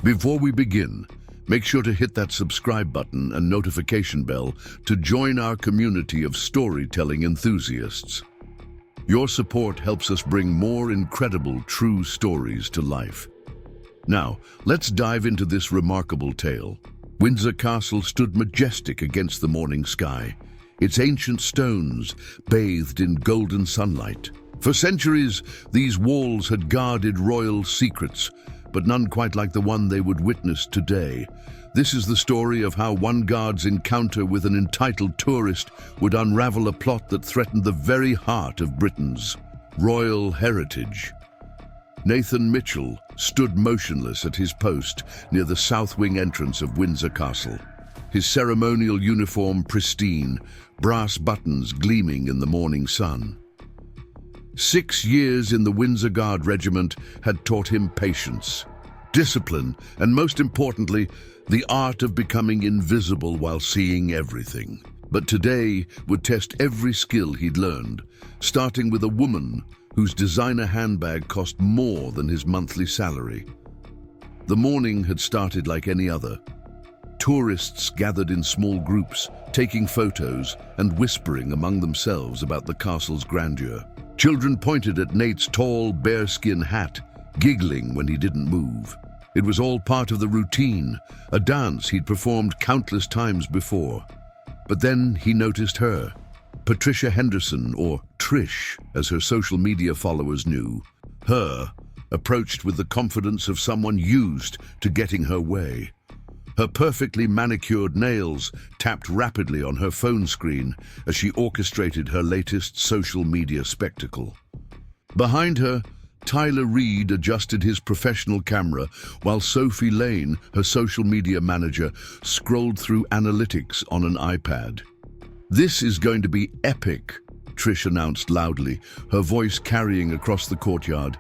Before we begin, make sure to hit that subscribe button and notification bell to join our community of storytelling enthusiasts. Your support helps us bring more incredible true stories to life. Now, let's dive into this remarkable tale. Windsor Castle stood majestic against the morning sky, its ancient stones bathed in golden sunlight. For centuries, these walls had guarded royal secrets, but none quite like the one they would witness today. This is the story of how one guard's encounter with an entitled tourist would unravel a plot that threatened the very heart of Britain's royal heritage. Nathan Mitchell stood motionless at his post near the south wing entrance of Windsor Castle, his ceremonial uniform pristine, brass buttons gleaming in the morning sun. 6 years in the Windsor Guard Regiment had taught him patience, discipline, and most importantly, the art of becoming invisible while seeing everything. But today would test every skill he'd learned, starting with a woman whose designer handbag cost more than his monthly salary. The morning had started like any other. Tourists gathered in small groups, taking photos and whispering among themselves about the castle's grandeur. Children pointed at Nate's tall, bearskin hat, giggling when he didn't move. It was all part of the routine, a dance he'd performed countless times before. But then he noticed her, Patricia Henderson, or Trish, as her social media followers knew. Her approached with the confidence of someone used to getting her way. Her perfectly manicured nails tapped rapidly on her phone screen as she orchestrated her latest social media spectacle. Behind her, Tyler Reed adjusted his professional camera while Sophie Lane, her social media manager, scrolled through analytics on an iPad. "This is going to be epic," Trish announced loudly, her voice carrying across the courtyard.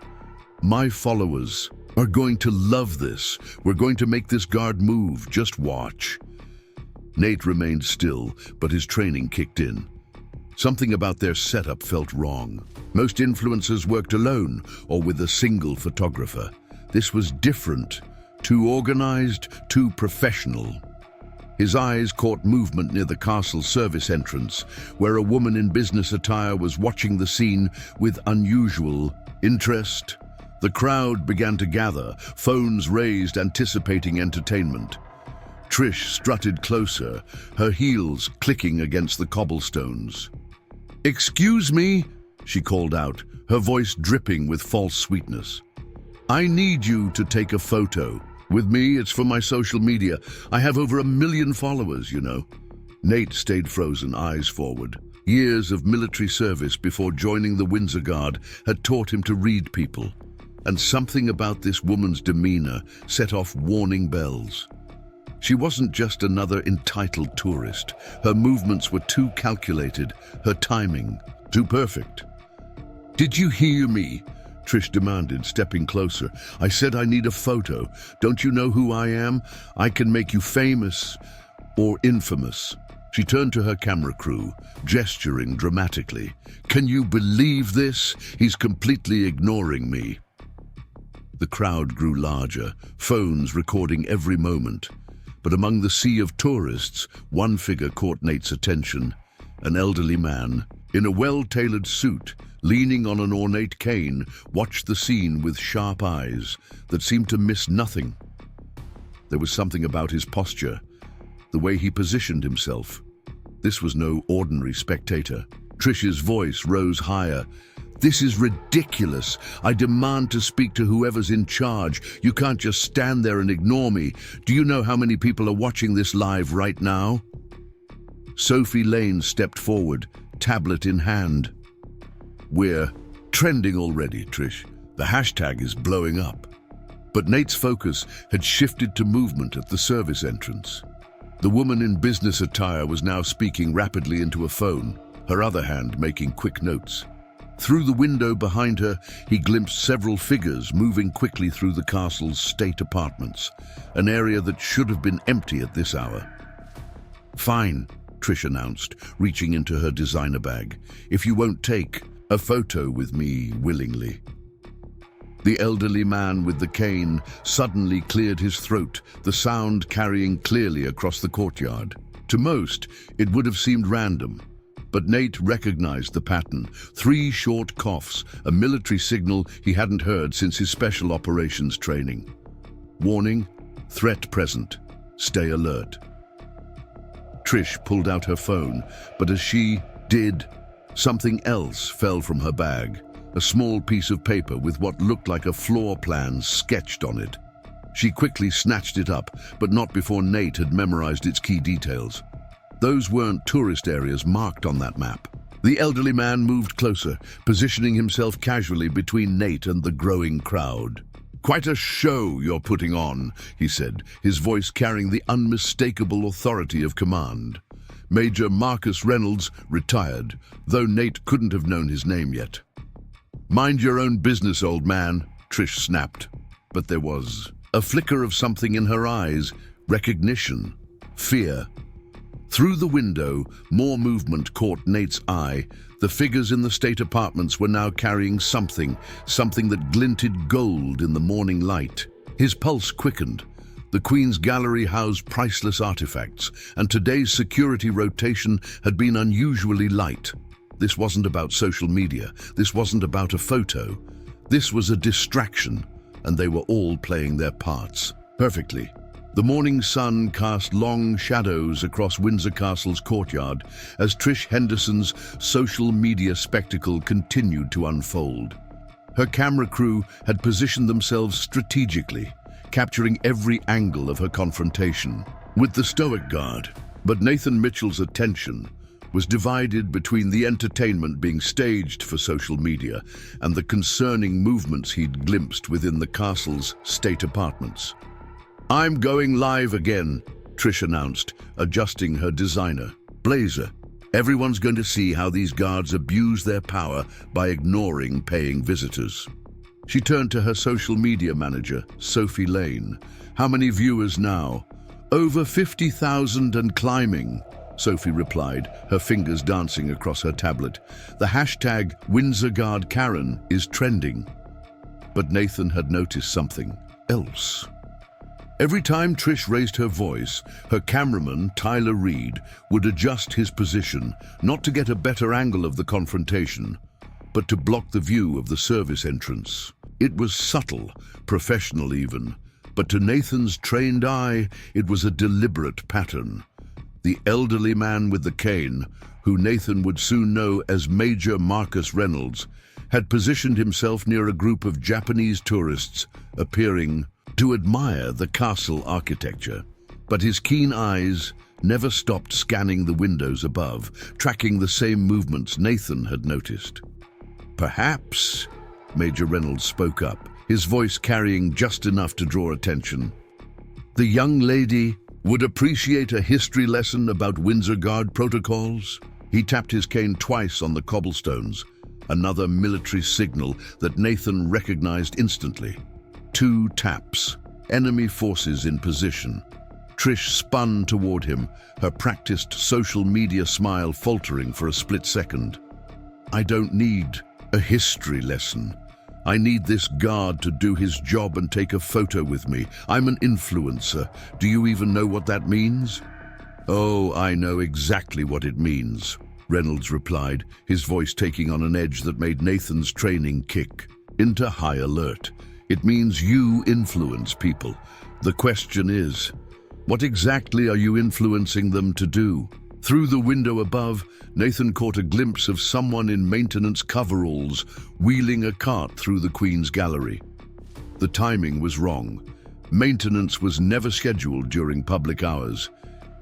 "My followers are going to love this. We're going to make this guard move. Just watch." Nate remained still, but his training kicked in. Something about their setup felt wrong. Most influencers worked alone or with a single photographer. This was different, too organized, too professional. His eyes caught movement near the castle service entrance, where a woman in business attire was watching the scene with unusual interest. The crowd began to gather, phones raised anticipating entertainment. Trish strutted closer, her heels clicking against the cobblestones. "Excuse me," she called out, her voice dripping with false sweetness. "I need you to take a photo. With me, it's for my social media. I have over 1 million followers, you know." Nate stayed frozen, eyes forward. Years of military service before joining the Windsor Guard had taught him to read people. And something about this woman's demeanor set off warning bells. She wasn't just another entitled tourist. Her movements were too calculated, her timing too perfect. "Did you hear me?" Trish demanded, stepping closer. "I said I need a photo. Don't you know who I am? I can make you famous or infamous." She turned to her camera crew, gesturing dramatically. "Can you believe this? He's completely ignoring me." The crowd grew larger, phones recording every moment. But among the sea of tourists, one figure caught Nate's attention. An elderly man, in a well-tailored suit, leaning on an ornate cane, watched the scene with sharp eyes that seemed to miss nothing. There was something about his posture, the way he positioned himself. This was no ordinary spectator. Trish's voice rose higher. "This is ridiculous. I demand to speak to whoever's in charge. You can't just stand there and ignore me. Do you know how many people are watching this live right now?" Sophie Lane stepped forward, tablet in hand. "We're trending already, Trish. The hashtag is blowing up." But Nate's focus had shifted to movement at the service entrance. The woman in business attire was now speaking rapidly into a phone, her other hand making quick notes. Through the window behind her, he glimpsed several figures moving quickly through the castle's state apartments, an area that should have been empty at this hour. "Fine," Trish announced, reaching into her designer bag. "If you won't take a photo with me willingly." The elderly man with the cane suddenly cleared his throat, the sound carrying clearly across the courtyard. To most, it would have seemed random, but Nate recognized the pattern. 3 short coughs, a military signal he hadn't heard since his special operations training. Warning, threat present. Stay alert. Trish pulled out her phone, but as she did, something else fell from her bag. A small piece of paper with what looked like a floor plan sketched on it. She quickly snatched it up, but not before Nate had memorized its key details. Those weren't tourist areas marked on that map. The elderly man moved closer, positioning himself casually between Nate and the growing crowd. "Quite a show you're putting on," he said, his voice carrying the unmistakable authority of command. Major Marcus Reynolds, retired, though Nate couldn't have known his name yet. "Mind your own business, old man," Trish snapped. But there was a flicker of something in her eyes, recognition, fear. Through the window, more movement caught Nate's eye. The figures in the state apartments were now carrying something that glinted gold in the morning light. His pulse quickened. The Queen's Gallery housed priceless artifacts, and today's security rotation had been unusually light. This wasn't about social media. This wasn't about a photo. This was a distraction, and they were all playing their parts perfectly. The morning sun cast long shadows across Windsor Castle's courtyard as Trish Henderson's social media spectacle continued to unfold. Her camera crew had positioned themselves strategically, capturing every angle of her confrontation with the Stoic Guard. But Nathan Mitchell's attention was divided between the entertainment being staged for social media and the concerning movements he'd glimpsed within the castle's state apartments. "I'm going live again," Trish announced, adjusting her designer blazer. "Everyone's going to see how these guards abuse their power by ignoring paying visitors." She turned to her social media manager, Sophie Lane. "How many viewers now?" "Over 50,000 and climbing," Sophie replied, her fingers dancing across her tablet. "The hashtag Windsor Guard Karen is trending." But Nathan had noticed something else. Every time Trish raised her voice, her cameraman, Tyler Reed, would adjust his position, not to get a better angle of the confrontation, but to block the view of the service entrance. It was subtle, professional even, but to Nathan's trained eye, it was a deliberate pattern. The elderly man with the cane, who Nathan would soon know as Major Marcus Reynolds, had positioned himself near a group of Japanese tourists appearing to admire the castle architecture. But his keen eyes never stopped scanning the windows above, tracking the same movements Nathan had noticed. "Perhaps," Major Reynolds spoke up, his voice carrying just enough to draw attention, "the young lady would appreciate a history lesson about Windsor Guard protocols." He tapped his cane twice on the cobblestones, another military signal that Nathan recognized instantly. 2 taps, enemy forces in position. Trish spun toward him, her practiced social media smile faltering for a split second. "I don't need a history lesson. I need this guard to do his job and take a photo with me. I'm an influencer. Do you even know what that means?" "Oh, I know exactly what it means," Reynolds replied, his voice taking on an edge that made Nathan's training kick into high alert. "It means you influence people. The question is, what exactly are you influencing them to do?" Through the window above, Nathan caught a glimpse of someone in maintenance coveralls wheeling a cart through the Queen's Gallery. The timing was wrong. Maintenance was never scheduled during public hours.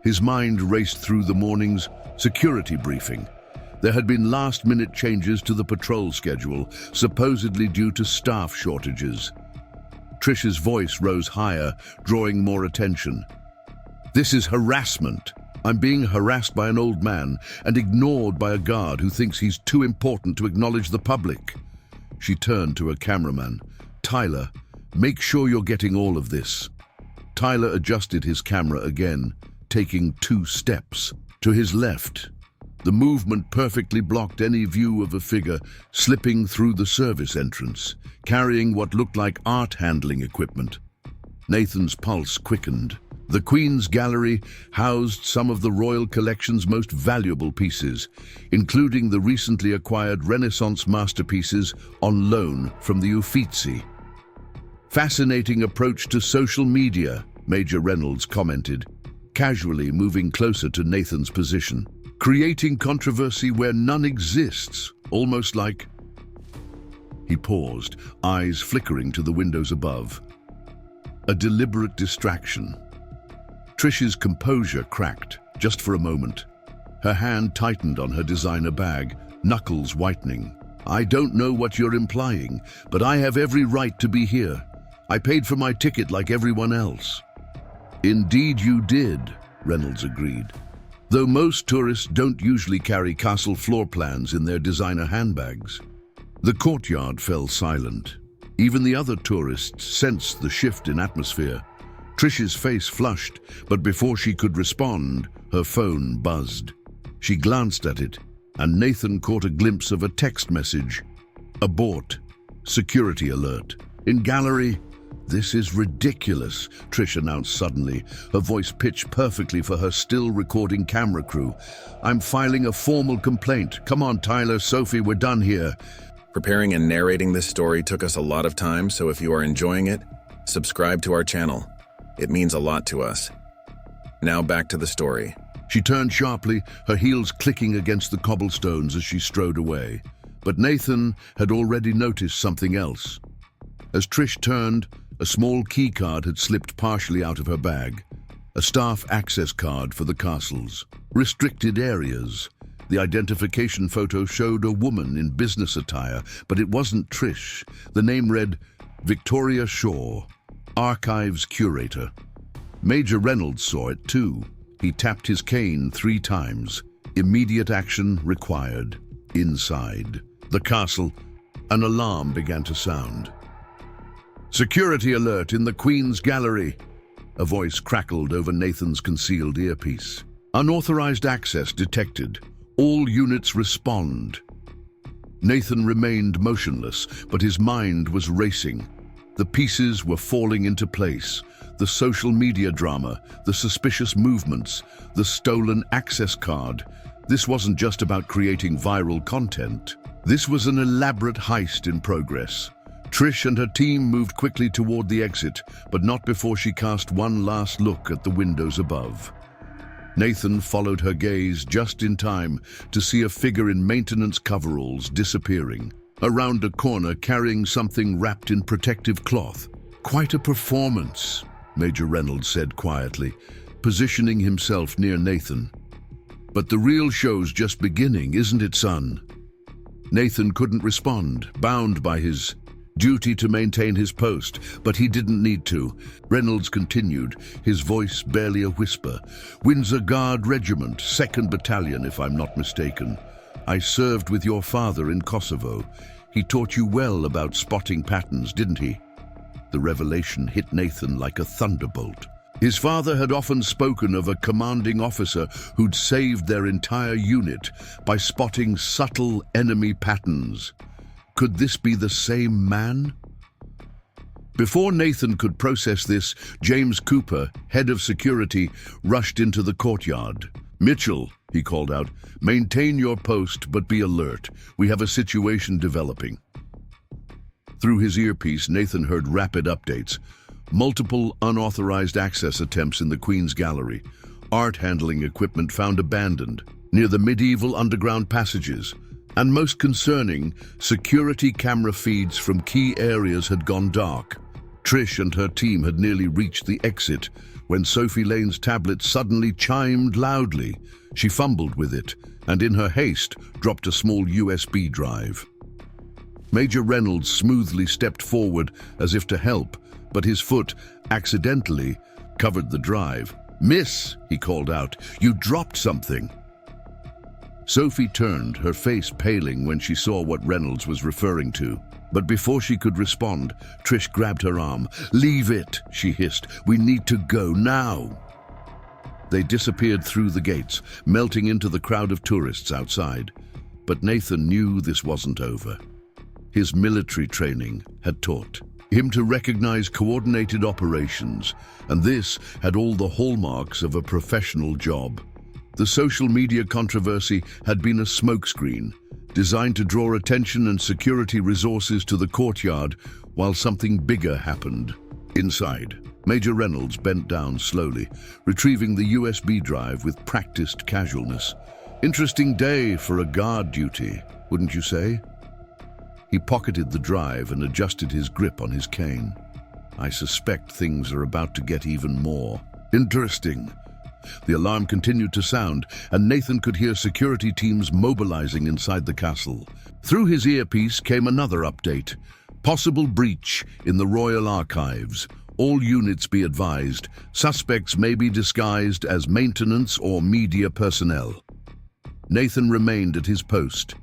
His mind raced through the morning's security briefing. There had been last-minute changes to the patrol schedule, supposedly due to staff shortages. Trish's voice rose higher, drawing more attention. "This is harassment. I'm being harassed by an old man and ignored by a guard who thinks he's too important to acknowledge the public." She turned to her cameraman. "Tyler, make sure you're getting all of this." Tyler adjusted his camera again, taking 2 steps. To his left, The movement perfectly blocked any view of a figure slipping through the service entrance, carrying what looked like art handling equipment. Nathan's pulse quickened. The Queen's Gallery housed some of the royal collection's most valuable pieces, including the recently acquired Renaissance masterpieces on loan from the Uffizi. "Fascinating approach to social media," Major Reynolds commented, casually moving closer to Nathan's position. "Creating controversy where none exists, almost like..." He paused, eyes flickering to the windows above. A deliberate distraction. Trish's composure cracked, just for a moment. Her hand tightened on her designer bag, knuckles whitening. "I don't know what you're implying, but I have every right to be here. I paid for my ticket like everyone else." "Indeed you did," Reynolds agreed. "Though most tourists don't usually carry castle floor plans in their designer handbags." The courtyard fell silent. Even the other tourists sensed the shift in atmosphere. Trish's face flushed, but before she could respond, her phone buzzed. She glanced at it, and Nathan caught a glimpse of a text message. "Abort. Security alert. In gallery." "This is ridiculous," Trish announced suddenly, her voice pitched perfectly for her still-recording camera crew. "I'm filing a formal complaint. Come on, Tyler, Sophie, we're done here." Preparing and narrating this story took us a lot of time, so if you are enjoying it, subscribe to our channel. It means a lot to us. Now back to the story. She turned sharply, her heels clicking against the cobblestones as she strode away. But Nathan had already noticed something else. As Trish turned, a small key card had slipped partially out of her bag. A staff access card for the castle's restricted areas. The identification photo showed a woman in business attire, but it wasn't Trish. The name read Victoria Shaw, Archives Curator. Major Reynolds saw it too. He tapped his cane 3 times. Immediate action required. Inside the castle, an alarm began to sound. "Security alert in the Queen's Gallery," a voice crackled over Nathan's concealed earpiece. "Unauthorized access detected. All units respond." Nathan remained motionless, but his mind was racing. The pieces were falling into place. The social media drama, the suspicious movements, the stolen access card. This wasn't just about creating viral content. This was an elaborate heist in progress. Trish and her team moved quickly toward the exit, but not before she cast one last look at the windows above. Nathan followed her gaze just in time to see a figure in maintenance coveralls disappearing, around a corner carrying something wrapped in protective cloth. "Quite a performance," Major Reynolds said quietly, positioning himself near Nathan. "But the real show's just beginning, isn't it, son?" Nathan couldn't respond, bound by his duty to maintain his post, but he didn't need to. Reynolds continued, his voice barely a whisper. "Windsor Guard Regiment, 2nd Battalion, if I'm not mistaken. I served with your father in Kosovo. He taught you well about spotting patterns, didn't he?" The revelation hit Nathan like a thunderbolt. His father had often spoken of a commanding officer who'd saved their entire unit by spotting subtle enemy patterns. Could this be the same man? Before Nathan could process this, James Cooper, head of security, rushed into the courtyard. "Mitchell," he called out, "maintain your post but be alert. We have a situation developing." Through his earpiece, Nathan heard rapid updates. Multiple unauthorized access attempts in the Queen's Gallery. Art handling equipment found abandoned near the medieval underground passages. And most concerning, security camera feeds from key areas had gone dark. Trish and her team had nearly reached the exit when Sophie Lane's tablet suddenly chimed loudly. She fumbled with it, and in her haste, dropped a small USB drive. Major Reynolds smoothly stepped forward as if to help, but his foot, accidentally, covered the drive. "Miss," he called out, "you dropped something." Sophie turned, her face paling when she saw what Reynolds was referring to. But before she could respond, Trish grabbed her arm. "Leave it," she hissed. "We need to go now." They disappeared through the gates, melting into the crowd of tourists outside. But Nathan knew this wasn't over. His military training had taught him to recognize coordinated operations, and this had all the hallmarks of a professional job. The social media controversy had been a smokescreen, designed to draw attention and security resources to the courtyard while something bigger happened. Inside, Major Reynolds bent down slowly, retrieving the USB drive with practiced casualness. Interesting day for a guard duty, wouldn't you say? He pocketed the drive and adjusted his grip on his cane. I suspect things are about to get even more interesting. The alarm continued to sound, and Nathan could hear security teams mobilizing inside the castle. Through his earpiece came another update. Possible breach in the Royal Archives. All units be advised. Suspects may be disguised as maintenance or media personnel. Nathan remained at his post,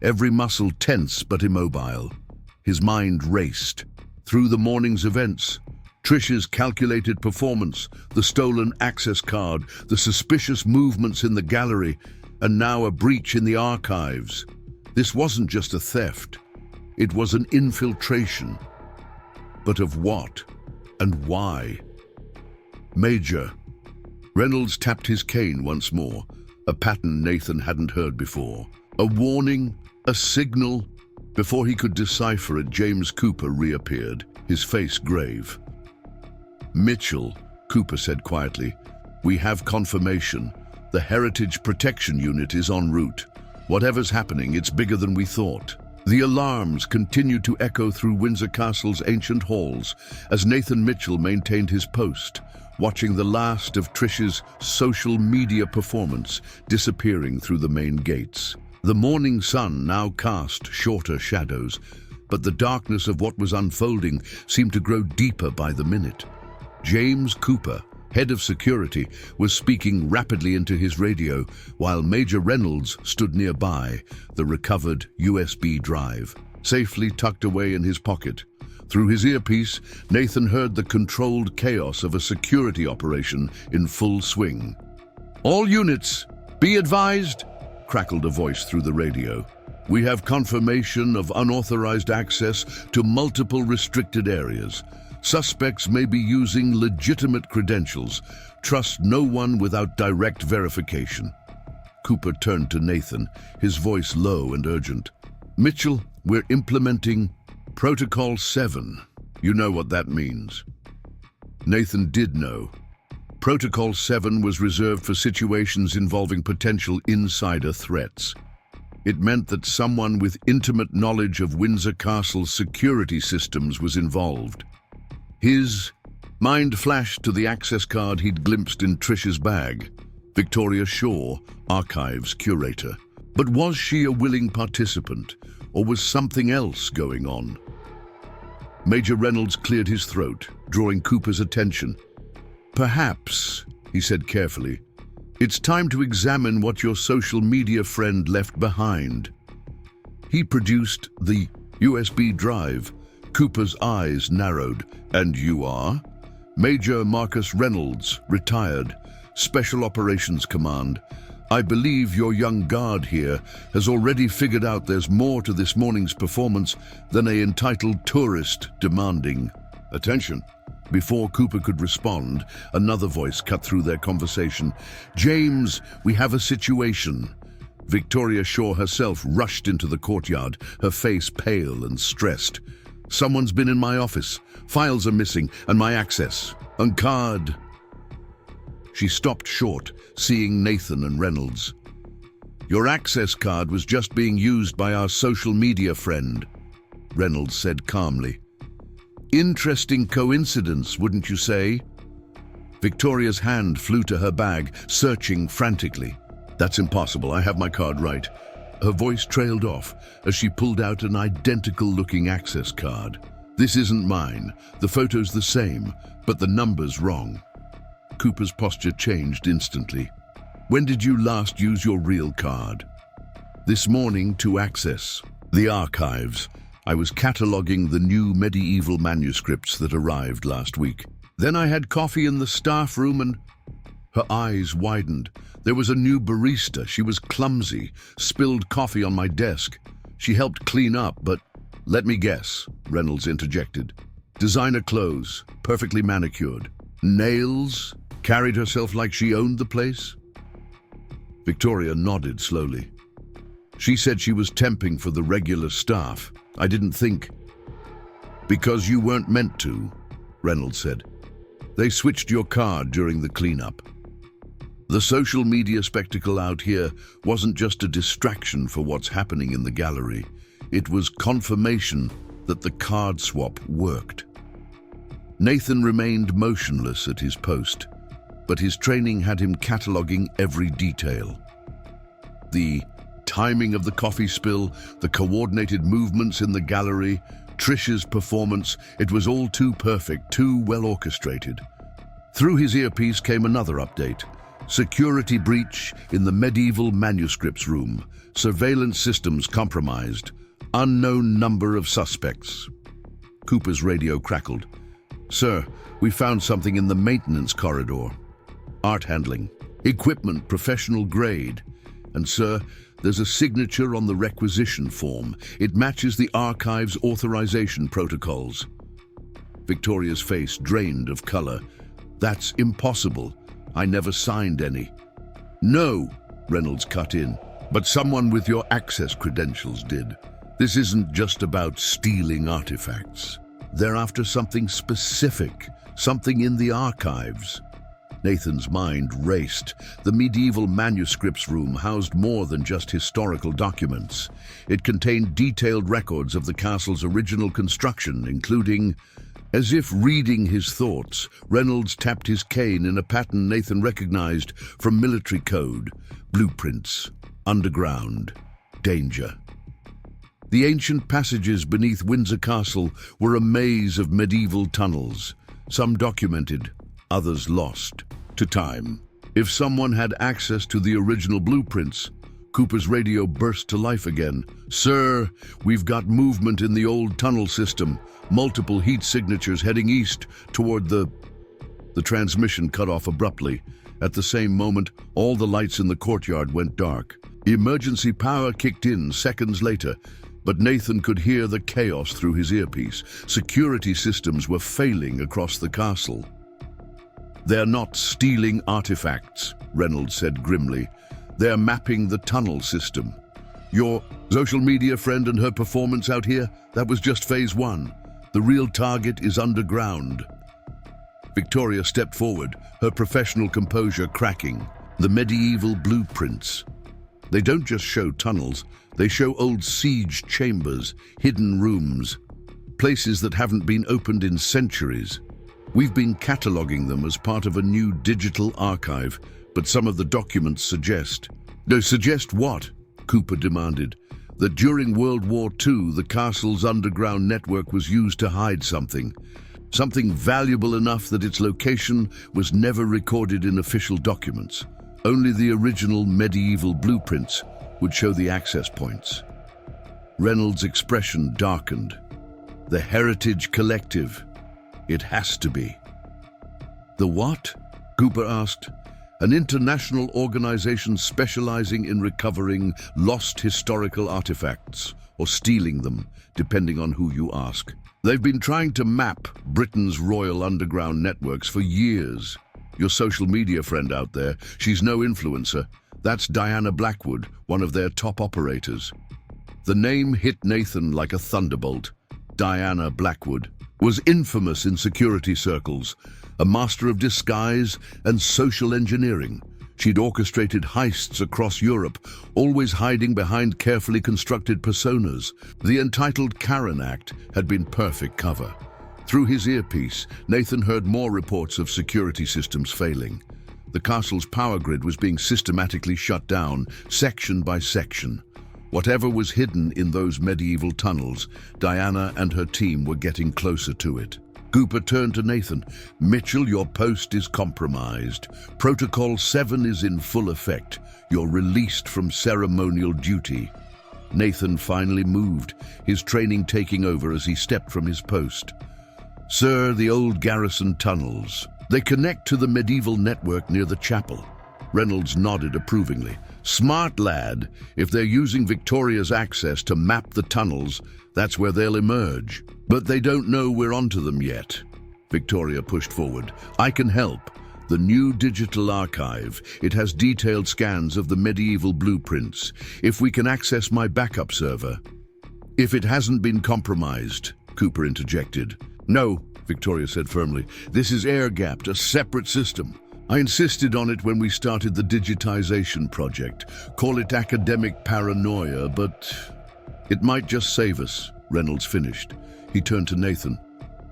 every muscle tense but immobile. His mind raced. Through the morning's events, Trish's calculated performance, the stolen access card, the suspicious movements in the gallery, and now a breach in the archives. This wasn't just a theft. It was an infiltration. But of what and why? Major. Reynolds tapped his cane once more, a pattern Nathan hadn't heard before. A warning, a signal. Before he could decipher it, James Cooper reappeared, his face grave. "Mitchell," Cooper said quietly, "we have confirmation. The Heritage Protection Unit is en route. Whatever's happening, it's bigger than we thought." The alarms continued to echo through Windsor Castle's ancient halls as Nathan Mitchell maintained his post, watching the last of Trish's social media performance disappearing through the main gates. The morning sun now cast shorter shadows, but the darkness of what was unfolding seemed to grow deeper by the minute. James Cooper, head of security, was speaking rapidly into his radio, while Major Reynolds stood nearby, the recovered USB drive, safely tucked away in his pocket. Through his earpiece, Nathan heard the controlled chaos of a security operation in full swing. "All units, be advised," crackled a voice through the radio. "We have confirmation of unauthorized access to multiple restricted areas. Suspects may be using legitimate credentials. Trust no one without direct verification." Cooper turned to Nathan, his voice low and urgent. "Mitchell, we're implementing Protocol 7. You know what that means." Nathan did know. Protocol 7 was reserved for situations involving potential insider threats. It meant that someone with intimate knowledge of Windsor Castle's security systems was involved. His mind flashed to the access card he'd glimpsed in Trish's bag. Victoria Shaw, archives curator. But was she a willing participant, or was something else going on? Major Reynolds cleared his throat, drawing Cooper's attention. "Perhaps," he said carefully, "it's time to examine what your social media friend left behind." He produced the USB drive. Cooper's eyes narrowed. "And you are?" "Major Marcus Reynolds, retired, Special Operations Command. I believe your young guard here has already figured out there's more to this morning's performance than a entitled tourist demanding attention." Before Cooper could respond, another voice cut through their conversation. "James, we have a situation." Victoria Shaw herself rushed into the courtyard, her face pale and stressed. "Someone's been in my office. Files are missing, and my access. And card." She stopped short, seeing Nathan and Reynolds. "Your access card was just being used by our social media friend," Reynolds said calmly. "Interesting coincidence, wouldn't you say?" Victoria's hand flew to her bag, searching frantically. "That's impossible. I have my card right." Her voice trailed off as she pulled out an identical-looking access card. "This isn't mine. The photo's the same, but the number's wrong." Cooper's posture changed instantly. "When did you last use your real card?" "This morning to access the archives. I was cataloging the new medieval manuscripts that arrived last week. Then I had coffee in the staff room and..." Her eyes widened. There was a new barista. She was clumsy, spilled coffee on my desk. She helped clean up, but... "Let me guess," Reynolds interjected. "Designer clothes, perfectly manicured. Nails? Carried herself like she owned the place?" Victoria nodded slowly. "She said she was temping for the regular staff. I didn't think..." "Because you weren't meant to," Reynolds said. "They switched your card during the cleanup." The social media spectacle out here wasn't just a distraction for what's happening in the gallery. It was confirmation that the card swap worked. Nathan remained motionless at his post, but his training had him cataloging every detail. The timing of the coffee spill, the coordinated movements in the gallery, Trish's performance, it was all too perfect, too well orchestrated. Through his earpiece came another update. Security breach in the medieval manuscripts room. Surveillance systems compromised. Unknown number of suspects. Cooper's radio crackled. "Sir, we found something in the maintenance corridor. Art handling. Equipment professional grade. And sir, there's a signature on the requisition form. It matches the archive's authorization protocols." Victoria's face drained of color. "That's impossible. I never signed any." "No," Reynolds cut in, "but someone with your access credentials did. This isn't just about stealing artifacts. They're after something specific, something in the archives." Nathan's mind raced. The medieval manuscripts room housed more than just historical documents. It contained detailed records of the castle's original construction, including... As if reading his thoughts, Reynolds tapped his cane in a pattern Nathan recognized from military code. Blueprints, underground, danger. The ancient passages beneath Windsor Castle were a maze of medieval tunnels, some documented, others lost to time. If someone had access to the original blueprints, Cooper's radio burst to life again. "Sir, we've got movement in the old tunnel system. Multiple heat signatures heading east toward the..." The transmission cut off abruptly. At the same moment, all the lights in the courtyard went dark. Emergency power kicked in seconds later, but Nathan could hear the chaos through his earpiece. Security systems were failing across the castle. "They're not stealing artifacts," Reynolds said grimly. "They're mapping the tunnel system. Your social media friend and her performance out here, that was just phase one. The real target is underground." Victoria stepped forward, her professional composure cracking. "The medieval blueprints. They don't just show tunnels, they show old siege chambers, hidden rooms, places that haven't been opened in centuries. We've been cataloging them as part of a new digital archive, but some of the documents suggest..." "No, suggest what?" Cooper demanded. "That during World War II, the castle's underground network was used to hide something. Something valuable enough that its location was never recorded in official documents. Only the original medieval blueprints would show the access points." Reynolds' expression darkened. "The Heritage Collective. It has to be." "The what?" Cooper asked. "An international organization specializing in recovering lost historical artifacts, or stealing them, depending on who you ask. They've been trying to map Britain's royal underground networks for years. Your social media friend out there, she's no influencer. That's Diana Blackwood, one of their top operators." The name hit Nathan like a thunderbolt. Diana Blackwood was infamous in security circles, a master of disguise and social engineering. She'd orchestrated heists across Europe, always hiding behind carefully constructed personas. The entitled Karen Act had been perfect cover. Through his earpiece, Nathan heard more reports of security systems failing. The castle's power grid was being systematically shut down, section by section. Whatever was hidden in those medieval tunnels, Diana and her team were getting closer to it. Cooper turned to Nathan. "Mitchell, your post is compromised. Protocol 7 is in full effect. You're released from ceremonial duty." Nathan finally moved, his training taking over as he stepped from his post. "Sir, the old garrison tunnels. They connect to the medieval network near the chapel. Reynolds nodded approvingly. Smart lad. If they're using Victoria's access to map the tunnels, that's where they'll emerge. But they don't know we're onto them yet. Victoria pushed forward. I can help. The new digital archive. It has detailed scans of the medieval blueprints. If we can access my backup server. If it hasn't been compromised, Cooper interjected. No, Victoria said firmly. This is air-gapped, a separate system. I insisted on it when we started the digitization project. Call it academic paranoia, but it might just save us, Reynolds finished. He turned to Nathan.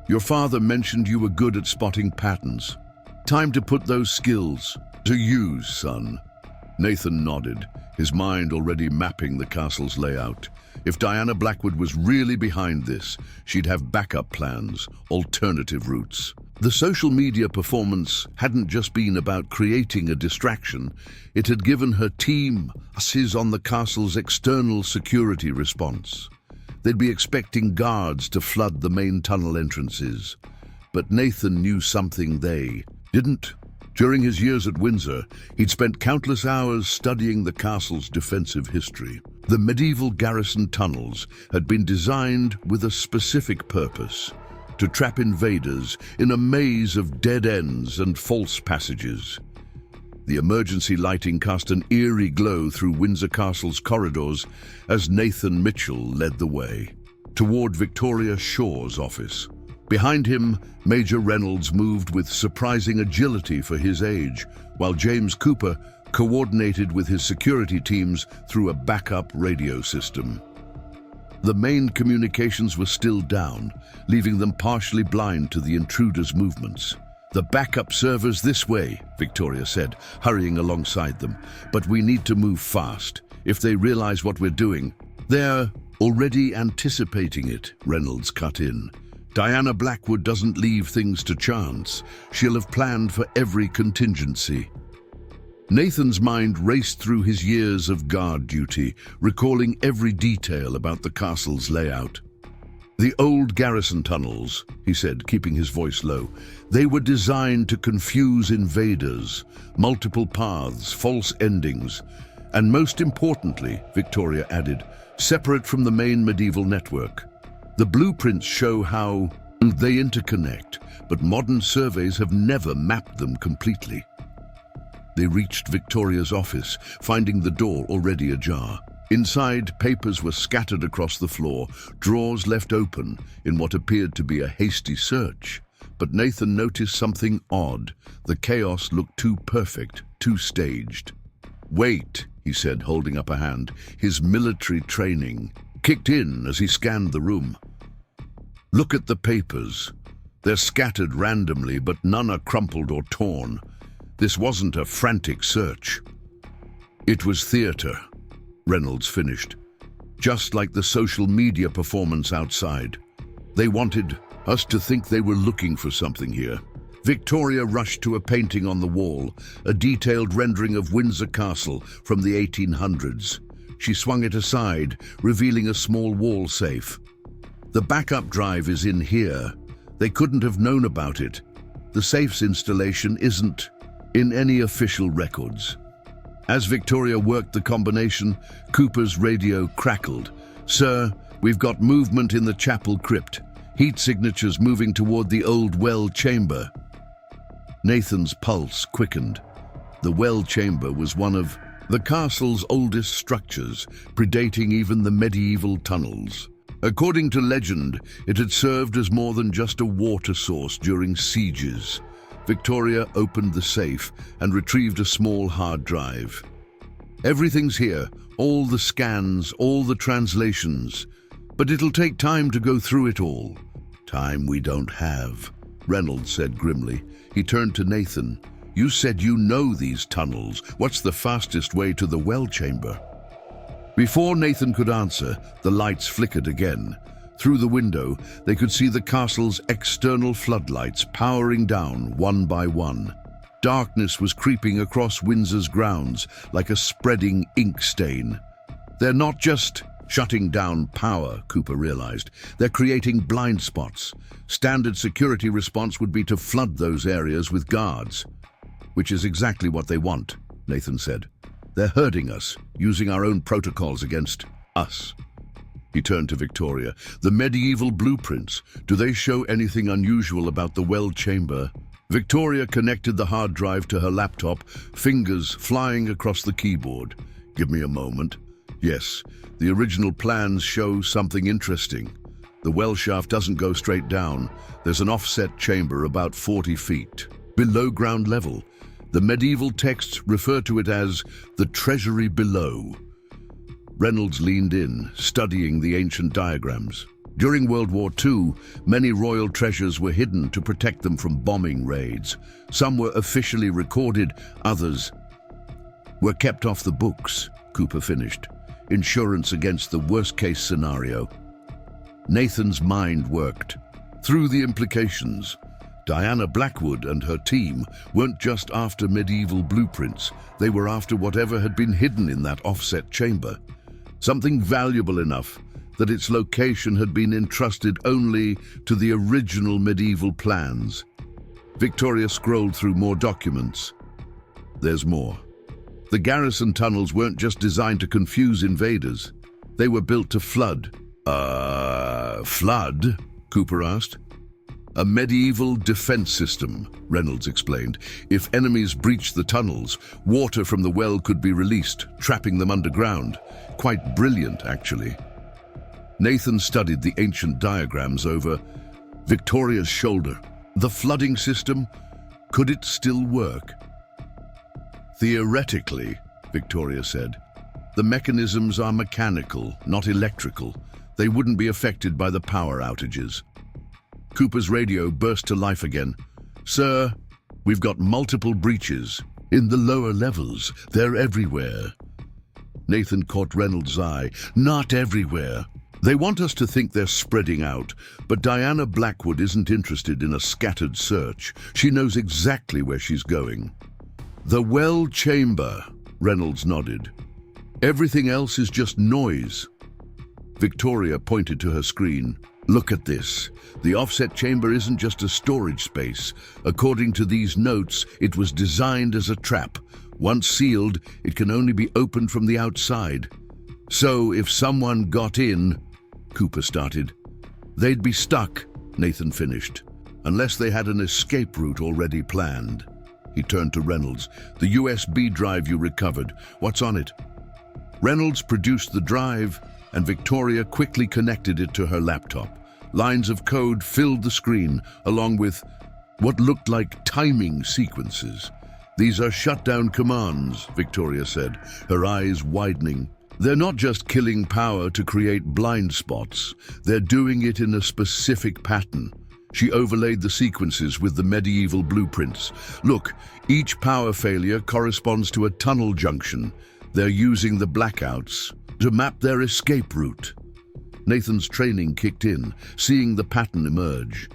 Your father mentioned you were good at spotting patterns. Time to put those skills to use, son. Nathan nodded, his mind already mapping the castle's layout. If Diana Blackwood was really behind this, she'd have backup plans, alternative routes. The social media performance hadn't just been about creating a distraction, it had given her team asses on the castle's external security response. They'd be expecting guards to flood the main tunnel entrances. But Nathan knew something they didn't. During his years at Windsor, he'd spent countless hours studying the castle's defensive history. The medieval garrison tunnels had been designed with a specific purpose: to trap invaders in a maze of dead ends and false passages. The emergency lighting cast an eerie glow through Windsor Castle's corridors as Nathan Mitchell led the way toward Victoria Shaw's office. Behind him, Major Reynolds moved with surprising agility for his age, while James Cooper coordinated with his security teams through a backup radio system. The main communications were still down, leaving them partially blind to the intruders' movements. The backup servers this way, Victoria said, hurrying alongside them. But we need to move fast. If they realize what we're doing, they're already anticipating it, Reynolds cut in. Diana Blackwood doesn't leave things to chance. She'll have planned for every contingency. Nathan's mind raced through his years of guard duty, recalling every detail about the castle's layout. The old garrison tunnels, he said, keeping his voice low, they were designed to confuse invaders, multiple paths, false endings, and most importantly, Victoria added, separate from the main medieval network. The blueprints show how they interconnect, but modern surveys have never mapped them completely. They reached Victoria's office, finding the door already ajar. Inside, papers were scattered across the floor, drawers left open in what appeared to be a hasty search. But Nathan noticed something odd. The chaos looked too perfect, too staged. Wait, he said, holding up a hand. His military training kicked in as he scanned the room. Look at the papers. They're scattered randomly, but none are crumpled or torn. This wasn't a frantic search. It was theater, Reynolds finished. Just like the social media performance outside. They wanted us to think they were looking for something here. Victoria rushed to a painting on the wall, a detailed rendering of Windsor Castle from the 1800s. She swung it aside, revealing a small wall safe. The backup drive is in here. They couldn't have known about it. The safe's installation isn't in any official records. As Victoria worked the combination, Cooper's radio crackled. Sir, we've got movement in the chapel crypt. Heat signatures moving toward the old well chamber. Nathan's pulse quickened. The well chamber was one of the castle's oldest structures, predating even the medieval tunnels. According to legend, it had served as more than just a water source during sieges. Victoria opened the safe and retrieved a small hard drive. Everything's here, all the scans, all the translations. But it'll take time to go through it all. Time we don't have, Reynolds said grimly. He turned to Nathan. You said you know these tunnels. What's the fastest way to the well chamber? Before Nathan could answer, the lights flickered again. Through the window, they could see the castle's external floodlights powering down one by one. Darkness was creeping across Windsor's grounds like a spreading ink stain. They're not just Shutting down power, Cooper realized. They're creating blind spots. Standard security response would be to flood those areas with guards, which is exactly what they want, Nathan said. They're herding us, using our own protocols against us. He turned to Victoria. The medieval blueprints, do they show anything unusual about the well chamber? Victoria connected the hard drive to her laptop, fingers flying across the keyboard. Give me a moment. Yes, the original plans show something interesting. The well shaft doesn't go straight down. There's an offset chamber about 40 feet, below ground level. The medieval texts refer to it as the treasury below. Reynolds leaned in, studying the ancient diagrams. During World War II, many royal treasures were hidden to protect them from bombing raids. Some were officially recorded, others were kept off the books, Cooper finished. Insurance against the worst-case scenario. Nathan's mind worked. Through the implications, Diana Blackwood and her team weren't just after medieval blueprints. They were after whatever had been hidden in that offset chamber. Something valuable enough that its location had been entrusted only to the original medieval plans. Victoria scrolled through more documents. There's more. The garrison tunnels weren't just designed to confuse invaders. They were built to flood. Flood? Cooper asked. A medieval defense system, Reynolds explained. If enemies breached the tunnels, water from the well could be released, trapping them underground. Quite brilliant, actually. Nathan studied the ancient diagrams over Victoria's shoulder. The flooding system, could it still work? Theoretically, Victoria said. The mechanisms are mechanical, not electrical. They wouldn't be affected by the power outages. Cooper's radio burst to life again. Sir, we've got multiple breaches. In the lower levels, they're everywhere. Nathan caught Reynolds' eye. Not everywhere. They want us to think they're spreading out, but Diana Blackwood isn't interested in a scattered search. She knows exactly where she's going. The well chamber, Reynolds nodded. Everything else is just noise. Victoria pointed to her screen. Look at this. The offset chamber isn't just a storage space. According to these notes, it was designed as a trap. Once sealed, it can only be opened from the outside. So if someone got in, Cooper started. They'd be stuck, Nathan finished, unless they had an escape route already planned. He turned to Reynolds. The USB drive you recovered, what's on it? Reynolds produced the drive, and Victoria quickly connected it to her laptop. Lines of code filled the screen, along with what looked like timing sequences. These are shutdown commands, Victoria said, her eyes widening. They're not just killing power to create blind spots. They're doing it in a specific pattern. She overlaid the sequences with the medieval blueprints. Look, each power failure corresponds to a tunnel junction. They're using the blackouts to map their escape route. Nathan's training kicked in, seeing the pattern emerge.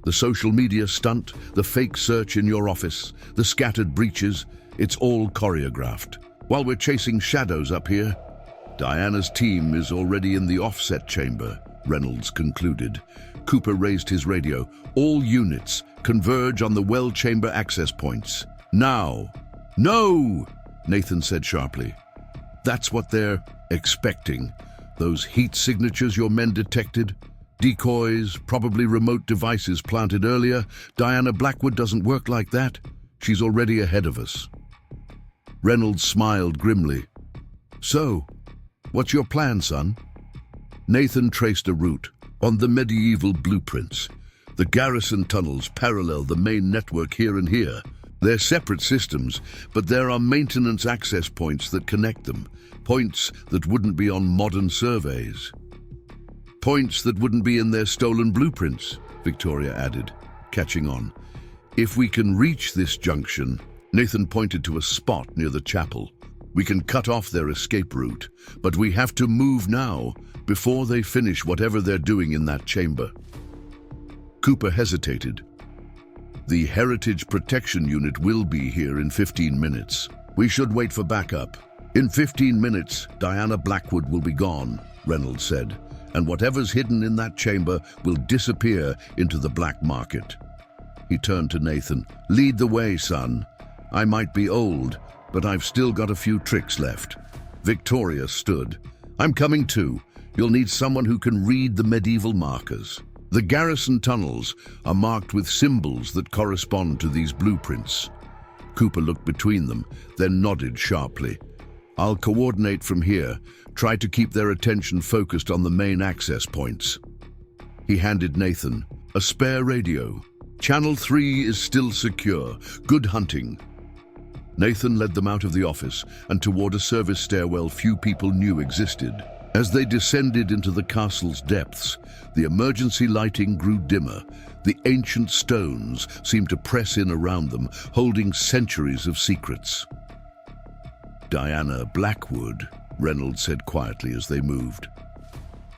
The social media stunt, the fake search in your office, the scattered breaches, it's all choreographed. While we're chasing shadows up here, Diana's team is already in the offset chamber, Reynolds concluded. Cooper raised his radio. All units converge on the well chamber access points. Now. No, Nathan said sharply. That's what they're expecting. Those heat signatures your men detected? Decoys, probably remote devices planted earlier. Diana Blackwood doesn't work like that. She's already ahead of us. Reynolds smiled grimly. So, what's your plan, son? Nathan traced a route. On the medieval blueprints, the garrison tunnels parallel the main network here and here. They're separate systems, but there are maintenance access points that connect them. Points that wouldn't be on modern surveys. Points that wouldn't be in their stolen blueprints, Victoria added, catching on. If we can reach this junction, Nathan pointed to a spot near the chapel. We can cut off their escape route, but we have to move now, before they finish whatever they're doing in that chamber. Cooper hesitated. The Heritage Protection Unit will be here in 15 minutes. We should wait for backup. In 15 minutes, Diana Blackwood will be gone. Reynolds said, "and whatever's hidden in that chamber will disappear into the black market." He turned to Nathan. "Lead the way, son. I might be old, but I've still got a few tricks left." Victoria stood. "I'm coming too. You'll need someone who can read the medieval markers." The garrison tunnels are marked with symbols that correspond to these blueprints. Cooper looked between them, then nodded sharply. "I'll coordinate from here. Try to keep their attention focused on the main access points." He handed Nathan a spare radio. "Channel 3 is still secure. Good hunting." Nathan led them out of the office and toward a service stairwell few people knew existed. As they descended into the castle's depths, the emergency lighting grew dimmer. The ancient stones seemed to press in around them, holding centuries of secrets. "Diana Blackwood," Reynolds said quietly as they moved.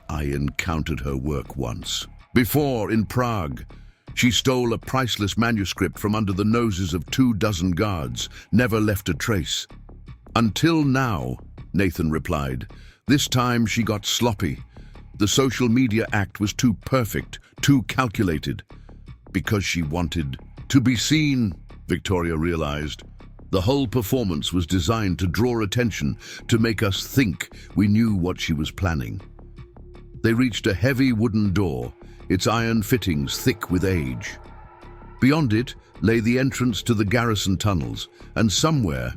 "I encountered her work once. Before, in Prague. She stole a priceless manuscript from under the noses of 24 guards, never left a trace." "Until now," Nathan replied. "This time she got sloppy. The social media act was too perfect, too calculated. Because she wanted to be seen," Victoria realized. The whole performance was designed to draw attention, to make us think we knew what she was planning. They reached a heavy wooden door, its iron fittings thick with age. Beyond it lay the entrance to the garrison tunnels, and somewhere,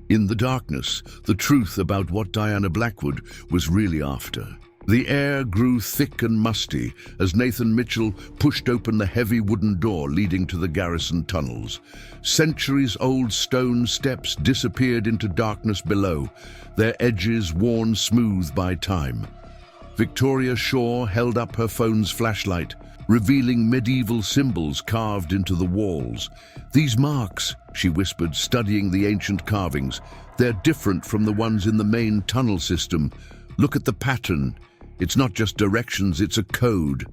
in the darkness, the truth about what Diana Blackwood was really after. The air grew thick and musty as Nathan Mitchell pushed open the heavy wooden door leading to the garrison tunnels. Centuries-old stone steps disappeared into darkness below, their edges worn smooth by time. Victoria Shaw held up her phone's flashlight, revealing medieval symbols carved into the walls. "These marks," she whispered, studying the ancient carvings, "they're different from the ones in the main tunnel system. Look at the pattern. It's not just directions, it's a code."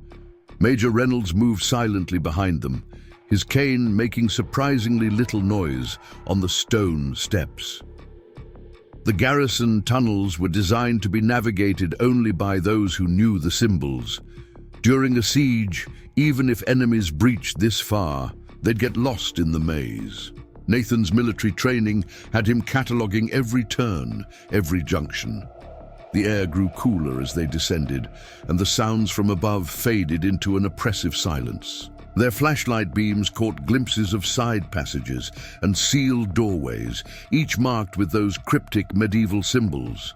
Major Reynolds moved silently behind them, his cane making surprisingly little noise on the stone steps. The garrison tunnels were designed to be navigated only by those who knew the symbols. During a siege, even if enemies breached this far, they'd get lost in the maze. Nathan's military training had him cataloging every turn, every junction. The air grew cooler as they descended, and the sounds from above faded into an oppressive silence. Their flashlight beams caught glimpses of side passages and sealed doorways, each marked with those cryptic medieval symbols.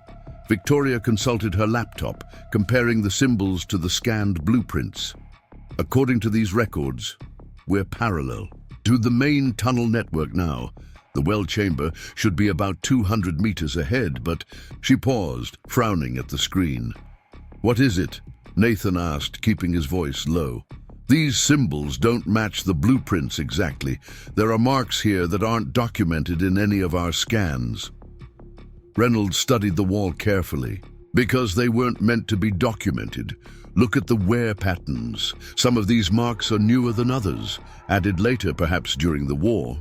Victoria consulted her laptop, comparing the symbols to the scanned blueprints. "According to these records, we're parallel to the main tunnel network now. The well chamber should be about 200 meters ahead, but..." She paused, frowning at the screen. "What is it?" Nathan asked, keeping his voice low. "These symbols don't match the blueprints exactly. There are marks here that aren't documented in any of our scans." Reynolds studied the wall carefully. "Because they weren't meant to be documented. Look at the wear patterns. Some of these marks are newer than others, added later perhaps during the war."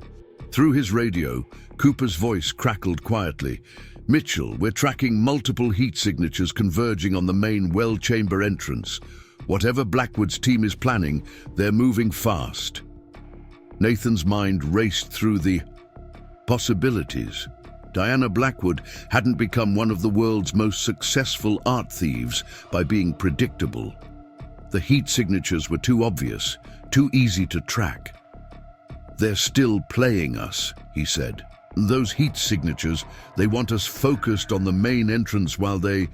Through his radio, Cooper's voice crackled quietly. "Mitchell, we're tracking multiple heat signatures converging on the main well chamber entrance. Whatever Blackwood's team is planning, they're moving fast." Nathan's mind raced through the possibilities. Diana Blackwood hadn't become one of the world's most successful art thieves by being predictable. The heat signatures were too obvious, too easy to track. "They're still playing us," he said. "Those heat signatures, they want us focused on the main entrance while they..."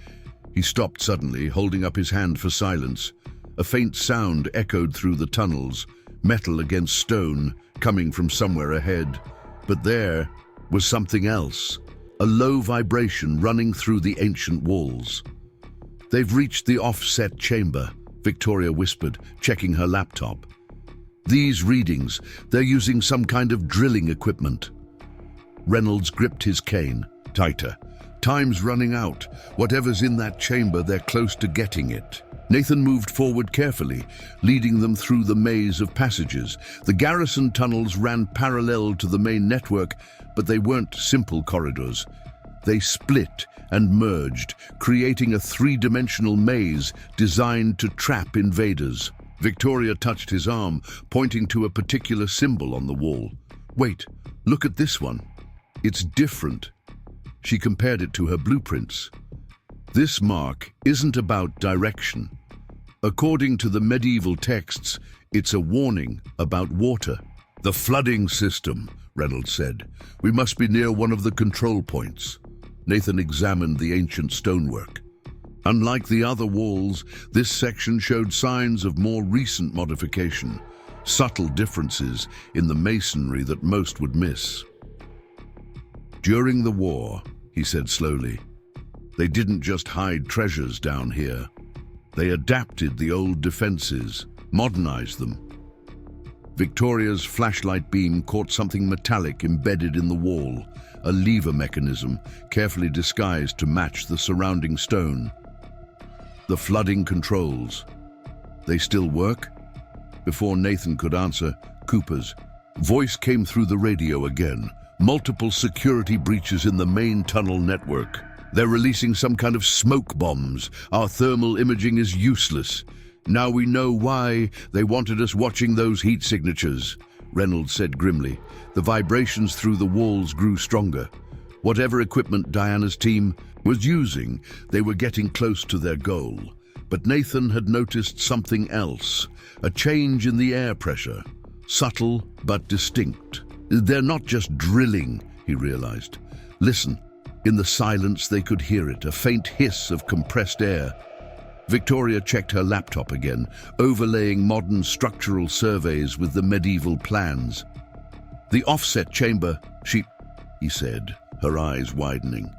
He stopped suddenly, holding up his hand for silence. A faint sound echoed through the tunnels, metal against stone, coming from somewhere ahead. But there was something else, a low vibration running through the ancient walls. "They've reached the offset chamber," Victoria whispered, checking her laptop. "These readings, they're using some kind of drilling equipment." Reynolds gripped his cane tighter. "Time's running out. Whatever's in that chamber, they're close to getting it." Nathan moved forward carefully, leading them through the maze of passages. The garrison tunnels ran parallel to the main network, but they weren't simple corridors. They split and merged, creating a three-dimensional maze designed to trap invaders. Victoria touched his arm, pointing to a particular symbol on the wall. "Wait, look at this one. It's different." She compared it to her blueprints. This mark isn't about direction. According to the medieval texts, it's a warning about water. "The flooding system," Reynolds said. "We must be near one of the control points." Nathan examined the ancient stonework. Unlike the other walls, this section showed signs of more recent modification, subtle differences in the masonry that most would miss. "During the war," he said slowly, "they didn't just hide treasures down here. They adapted the old defenses, modernized them." Victoria's flashlight beam caught something metallic embedded in the wall, a lever mechanism carefully disguised to match the surrounding stone. "The flooding controls. They still work?" Before Nathan could answer, Cooper's voice came through the radio again. "Multiple security breaches in the main tunnel network. They're releasing some kind of smoke bombs. Our thermal imaging is useless. Now we know why they wanted us watching those heat signatures," Reynolds said grimly. The vibrations through the walls grew stronger. Whatever equipment Diana's team was using, they were getting close to their goal. But Nathan had noticed something else, a change in the air pressure, subtle but distinct. "They're not just drilling," he realized. "Listen." In the silence they could hear it, a faint hiss of compressed air. Victoria checked her laptop again, overlaying modern structural surveys with the medieval plans. "The offset chamber, he said, her eyes widening.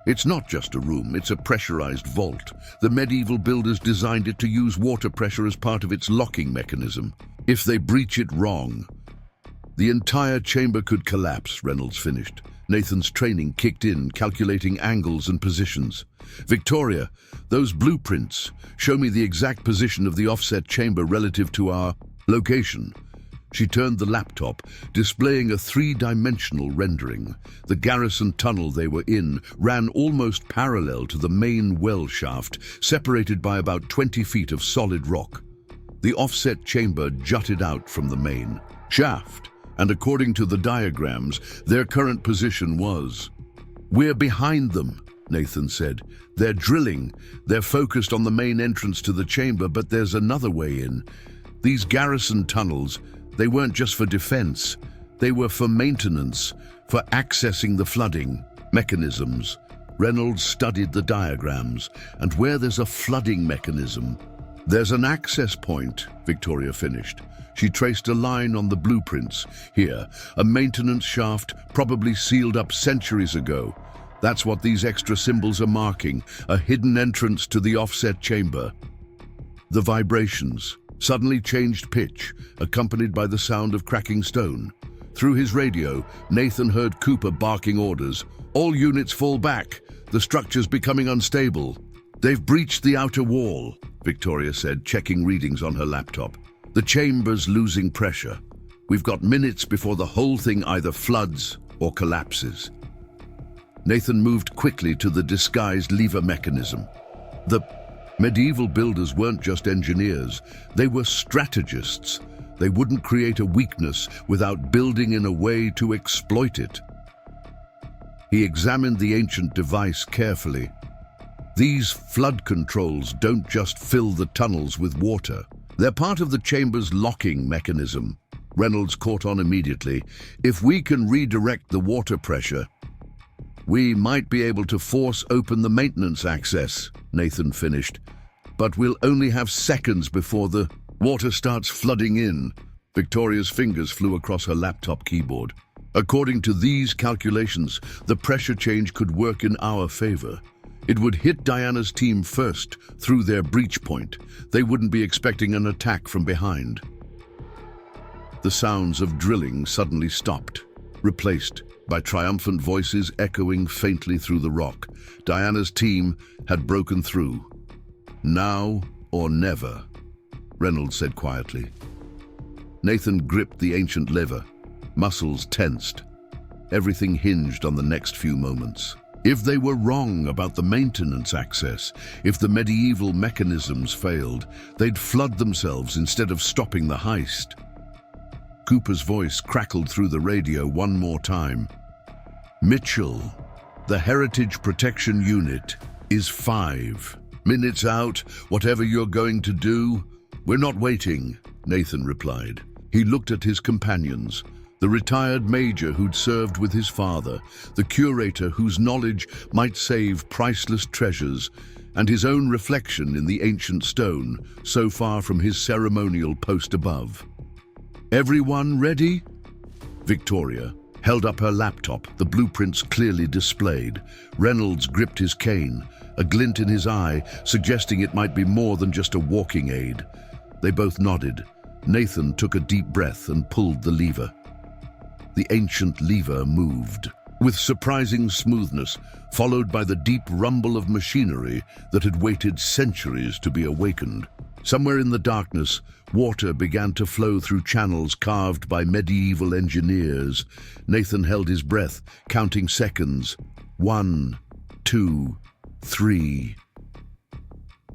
"It's not just a room, it's a pressurized vault. The medieval builders designed it to use water pressure as part of its locking mechanism. If they breach it wrong, the entire chamber could collapse," Reynolds finished. Nathan's training kicked in, calculating angles and positions. "Victoria, those blueprints show me the exact position of the offset chamber relative to our location." She turned the laptop, displaying a three-dimensional rendering. The garrison tunnel they were in ran almost parallel to the main well shaft, separated by about 20 feet of solid rock. The offset chamber jutted out from the main shaft, and according to the diagrams, their current position was... "We're behind them," Nathan said. "They're drilling. They're focused on the main entrance to the chamber, but there's another way in. These garrison tunnels, they weren't just for defense. They were for maintenance, for accessing the flooding mechanisms." Reynolds studied the diagrams, and where there's a flooding mechanism, there's an access point, Victoria finished. She traced a line on the blueprints. "Here, a maintenance shaft, probably sealed up centuries ago. That's what these extra symbols are marking, a hidden entrance to the offset chamber." The vibrations suddenly changed pitch, accompanied by the sound of cracking stone. Through his radio, Nathan heard Cooper barking orders. "All units fall back. The structure's becoming unstable." "They've breached the outer wall," Victoria said, checking readings on her laptop. "The chamber's losing pressure. We've got minutes before the whole thing either floods or collapses." Nathan moved quickly to the disguised lever mechanism. The medieval builders weren't just engineers, they were strategists. They wouldn't create a weakness without building in a way to exploit it. He examined the ancient device carefully. These flood controls don't just fill the tunnels with water. They're part of the chamber's locking mechanism. Reynolds caught on immediately. "If we can redirect the water pressure, we might be able to force open the maintenance access," Nathan finished. "But we'll only have seconds before the water starts flooding in." Victoria's fingers flew across her laptop keyboard. "According to these calculations, the pressure change could work in our favor. It would hit Diana's team first, through their breach point. They wouldn't be expecting an attack from behind." The sounds of drilling suddenly stopped, replaced by triumphant voices echoing faintly through the rock. Diana's team had broken through. "Now or never," Reynolds said quietly. Nathan gripped the ancient lever, muscles tensed. Everything hinged on the next few moments. If they were wrong about the maintenance access, if the medieval mechanisms failed, they'd flood themselves instead of stopping the heist. Cooper's voice crackled through the radio one more time. Mitchell, the Heritage Protection Unit is 5 minutes out. Whatever you're going to do, we're not waiting, Nathan replied. He looked at his companions. The retired major who'd served with his father, the curator whose knowledge might save priceless treasures, and his own reflection in the ancient stone, so far from his ceremonial post above. Everyone ready? Victoria held up her laptop, the blueprints clearly displayed. Reynolds gripped his cane, a glint in his eye suggesting it might be more than just a walking aid. They both nodded. Nathan took a deep breath and pulled the lever. The ancient lever moved with surprising smoothness, followed by the deep rumble of machinery that had waited centuries to be awakened. Somewhere in the darkness, water began to flow through channels carved by medieval engineers. Nathan held his breath, counting seconds. 1, 2, 3.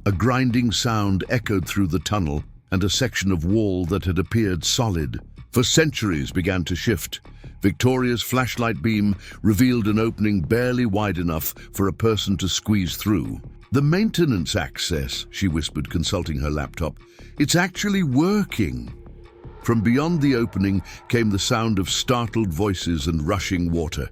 A grinding sound echoed through the tunnel, and a section of wall that had appeared solid for centuries began to shift. Victoria's flashlight beam revealed an opening barely wide enough for a person to squeeze through. The maintenance access, she whispered, consulting her laptop. It's actually working. From beyond the opening came the sound of startled voices and rushing water.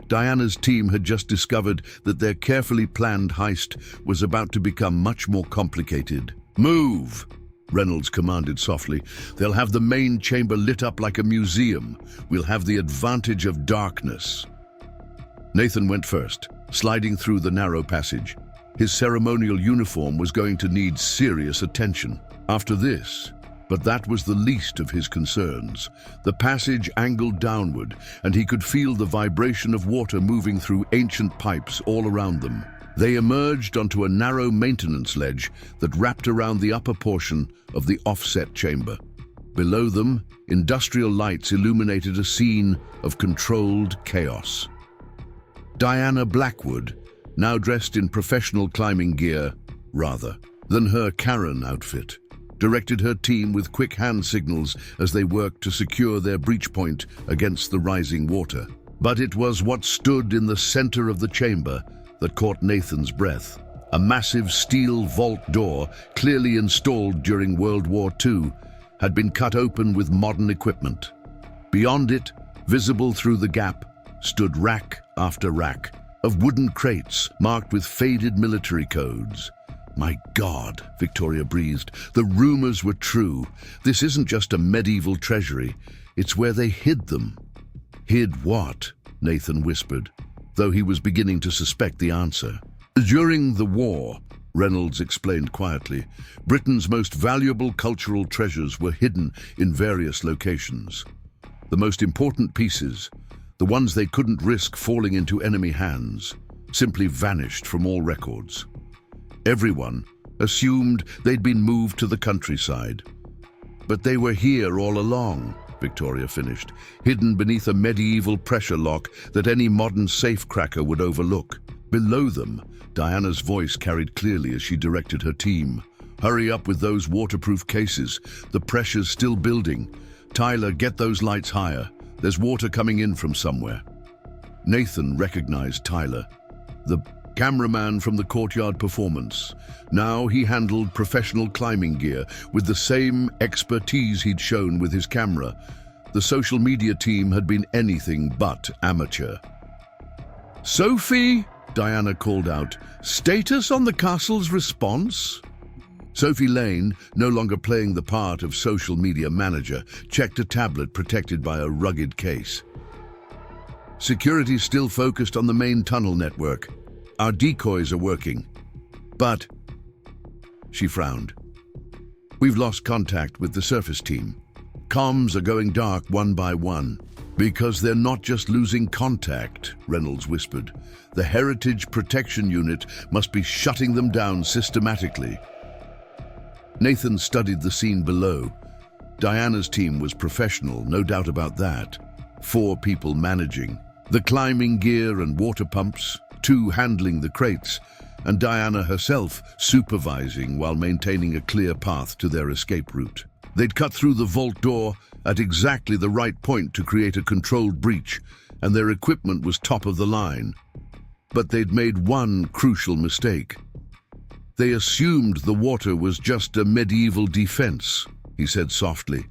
Diana's team had just discovered that their carefully planned heist was about to become much more complicated. Move! Reynolds commanded softly. They'll have the main chamber lit up like a museum. We'll have the advantage of darkness. Nathan went first, sliding through the narrow passage. His ceremonial uniform was going to need serious attention after this, but that was the least of his concerns. The passage angled downward, and he could feel the vibration of water moving through ancient pipes all around them. They emerged onto a narrow maintenance ledge that wrapped around the upper portion of the offset chamber. Below them, industrial lights illuminated a scene of controlled chaos. Diana Blackwood, now dressed in professional climbing gear, rather than her Karen outfit, directed her team with quick hand signals as they worked to secure their breach point against the rising water. But it was what stood in the center of the chamber that caught Nathan's breath. A massive steel vault door, clearly installed during World War II, had been cut open with modern equipment. Beyond it, visible through the gap, stood rack after rack of wooden crates marked with faded military codes. My God, Victoria breathed. The rumors were true. This isn't just a medieval treasury. It's where they hid them. Hid what? Nathan whispered, though he was beginning to suspect the answer. During the war, Reynolds explained quietly, Britain's most valuable cultural treasures were hidden in various locations. The most important pieces, the ones they couldn't risk falling into enemy hands, simply vanished from all records. Everyone assumed they'd been moved to the countryside. But they were here all along, Victoria finished, hidden beneath a medieval pressure lock that any modern safecracker would overlook. Below them, Diana's voice carried clearly as she directed her team. Hurry up with those waterproof cases. The pressure's still building. Tyler, get those lights higher. There's water coming in from somewhere. Nathan recognized Tyler, the cameraman from the courtyard performance. Now he handled professional climbing gear with the same expertise he'd shown with his camera. The social media team had been anything but amateur. Sophie, Diana called out, status on the castle's response? Sophie Lane, no longer playing the part of social media manager, checked a tablet protected by a rugged case. Security's still focused on the main tunnel network. Our decoys are working. But, she frowned, we've lost contact with the surface team. Comms are going dark one by one. Because they're not just losing contact, Reynolds whispered. The Heritage Protection Unit must be shutting them down systematically. Nathan studied the scene below. Diana's team was professional, no doubt about that. 4 people managing. The climbing gear and water pumps, two handling the crates, and Diana herself supervising while maintaining a clear path to their escape route. They'd cut through the vault door at exactly the right point to create a controlled breach, and their equipment was top of the line. But they'd made one crucial mistake. They assumed the water was just a medieval defense, he said softly.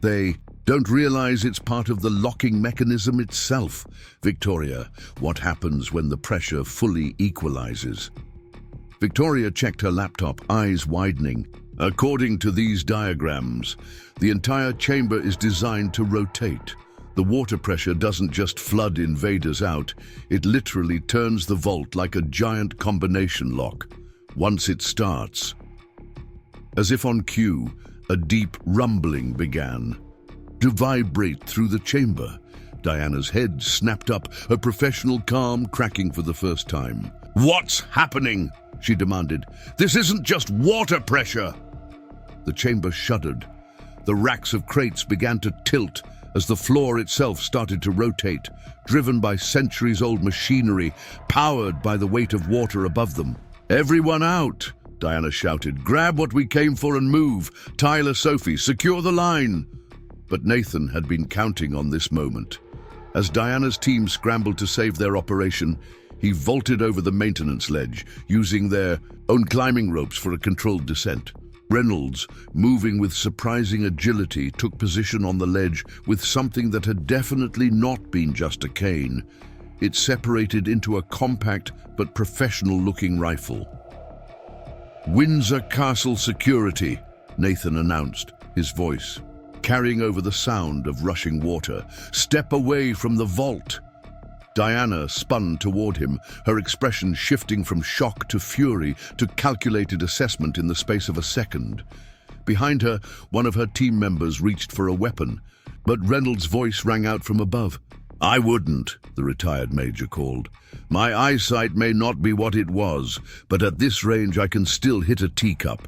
They don't realize it's part of the locking mechanism itself. Victoria, what happens when the pressure fully equalizes? Victoria checked her laptop, eyes widening. According to these diagrams, the entire chamber is designed to rotate. The water pressure doesn't just flood invaders out, it literally turns the vault like a giant combination lock. Once it starts, as if on cue, a deep rumbling began to vibrate through the chamber. Diana's head snapped up, her professional calm cracking for the first time. "What's happening?" she demanded. "This isn't just water pressure!" The chamber shuddered. The racks of crates began to tilt as the floor itself started to rotate, driven by centuries-old machinery, powered by the weight of water above them. "Everyone out!" Diana shouted. "Grab what we came for and move! Tyler, Sophie, secure the line!" But Nathan had been counting on this moment. As Diana's team scrambled to save their operation, he vaulted over the maintenance ledge, using their own climbing ropes for a controlled descent. Reynolds, moving with surprising agility, took position on the ledge with something that had definitely not been just a cane. It separated into a compact but professional-looking rifle. "Windsor Castle security," Nathan announced, his voice carrying over the sound of rushing water. "Step away from the vault." Diana spun toward him, her expression shifting from shock to fury to calculated assessment in the space of a second. Behind her, one of her team members reached for a weapon, but Reynolds' voice rang out from above. "I wouldn't," the retired major called. "My eyesight may not be what it was, but at this range I can still hit a teacup."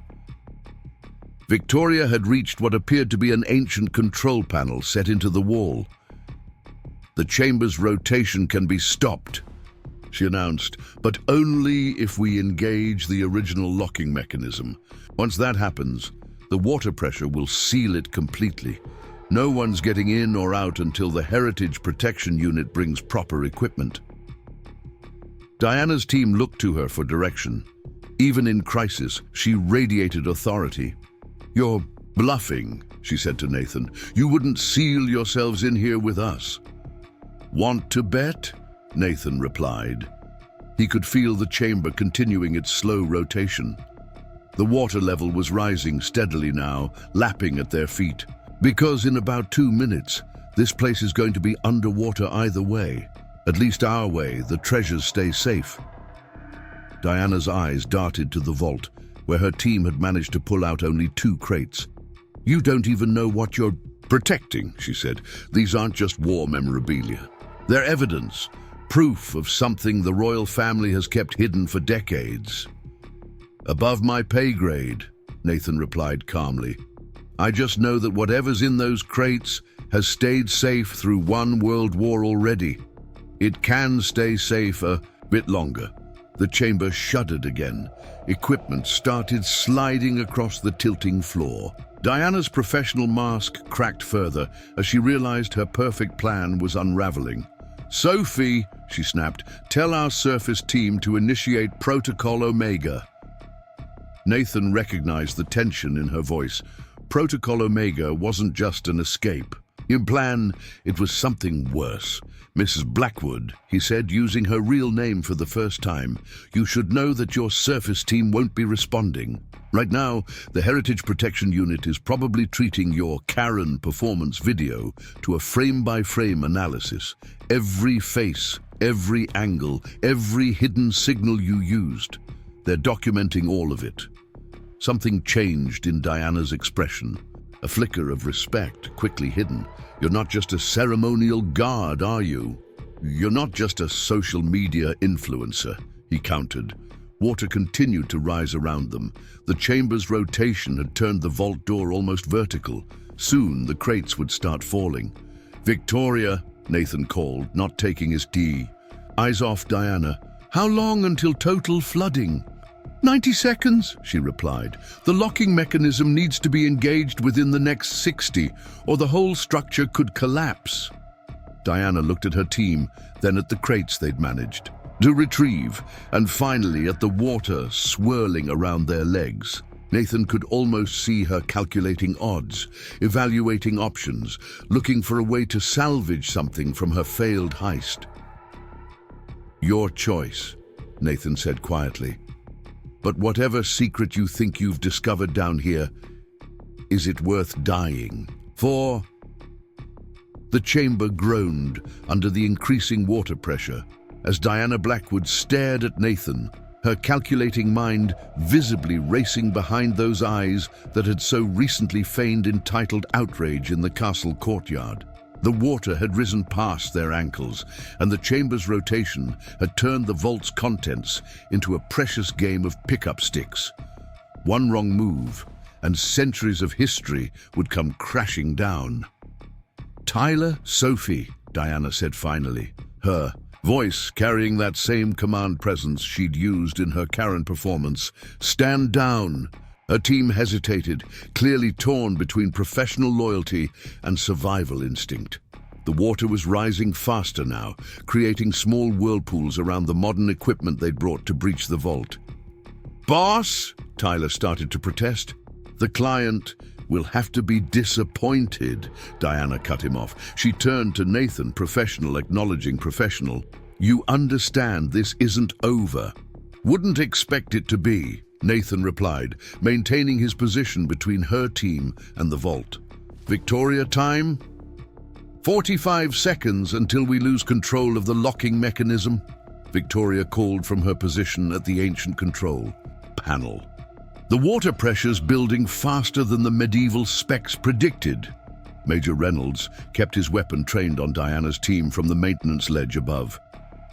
Victoria had reached what appeared to be an ancient control panel set into the wall. "The chamber's rotation can be stopped," she announced, "but only if we engage the original locking mechanism. Once that happens, the water pressure will seal it completely. No one's getting in or out until the Heritage Protection Unit brings proper equipment." Diana's team looked to her for direction. Even in crisis, she radiated authority. "You're bluffing," she said to Nathan. "You wouldn't seal yourselves in here with us." "Want to bet?" Nathan replied. He could feel the chamber continuing its slow rotation. The water level was rising steadily now, lapping at their feet. "Because in about 2 minutes, this place is going to be underwater either way. At least our way, the treasures stay safe." Diana's eyes darted to the vault, where her team had managed to pull out only 2 crates. "You don't even know what you're protecting," she said. "These aren't just war memorabilia. They're evidence, proof of something the royal family has kept hidden for decades." "Above my pay grade," Nathan replied calmly. "I just know that whatever's in those crates has stayed safe through 1 world war already. It can stay safe a bit longer." The chamber shuddered again. Equipment started sliding across the tilting floor. Diana's professional mask cracked further as she realized her perfect plan was unraveling. "Sophie," she snapped, "tell our surface team to initiate Protocol Omega." Nathan recognized the tension in her voice. Protocol Omega wasn't just an escape. In plan, it was something worse. "Mrs. Blackwood," he said, using her real name for the first time, "you should know that your surface team won't be responding. Right now, the Heritage Protection Unit is probably treating your Karen performance video to a frame-by-frame analysis. Every face, every angle, every hidden signal you used. They're documenting all of it." Something changed in Diana's expression. A flicker of respect, quickly hidden. "You're not just a ceremonial guard, are you? You're not just a social media influencer," he countered. Water continued to rise around them. The chamber's rotation had turned the vault door almost vertical. Soon, the crates would start falling. "Victoria," Nathan called, not taking his tea. "Eyes off Diana. How long until total flooding? 90 seconds, she replied. The locking mechanism needs to be engaged within the next 60, or the whole structure could collapse. Diana looked at her team, then at the crates they'd managed to retrieve, and finally at the water swirling around their legs. Nathan could almost see her calculating odds, evaluating options, looking for a way to salvage something from her failed heist. Your choice, Nathan said quietly. But whatever secret you think you've discovered down here, is it worth dying for? The chamber groaned under the increasing water pressure as Diana Blackwood stared at Nathan, her calculating mind visibly racing behind those eyes that had so recently feigned entitled outrage in the castle courtyard. The water had risen past their ankles, and the chamber's rotation had turned the vault's contents into a precious game of pick-up sticks. One wrong move, and centuries of history would come crashing down. "Tyler, Sophie," Diana said finally, her voice carrying that same command presence she'd used in her Karen performance. "Stand down." Her team hesitated, clearly torn between professional loyalty and survival instinct. The water was rising faster now, creating small whirlpools around the modern equipment they'd brought to breach the vault. "Boss," Tyler started to protest. "The client will have to be disappointed," Diana cut him off. She turned to Nathan, professional acknowledging professional. "You understand this isn't over." "Wouldn't expect it to be," Nathan replied, maintaining his position between her team and the vault. "Victoria time? 45 seconds until we lose control of the locking mechanism," Victoria called from her position at the ancient control panel. "The water pressure's building faster than the medieval specs predicted." Major Reynolds kept his weapon trained on Diana's team from the maintenance ledge above.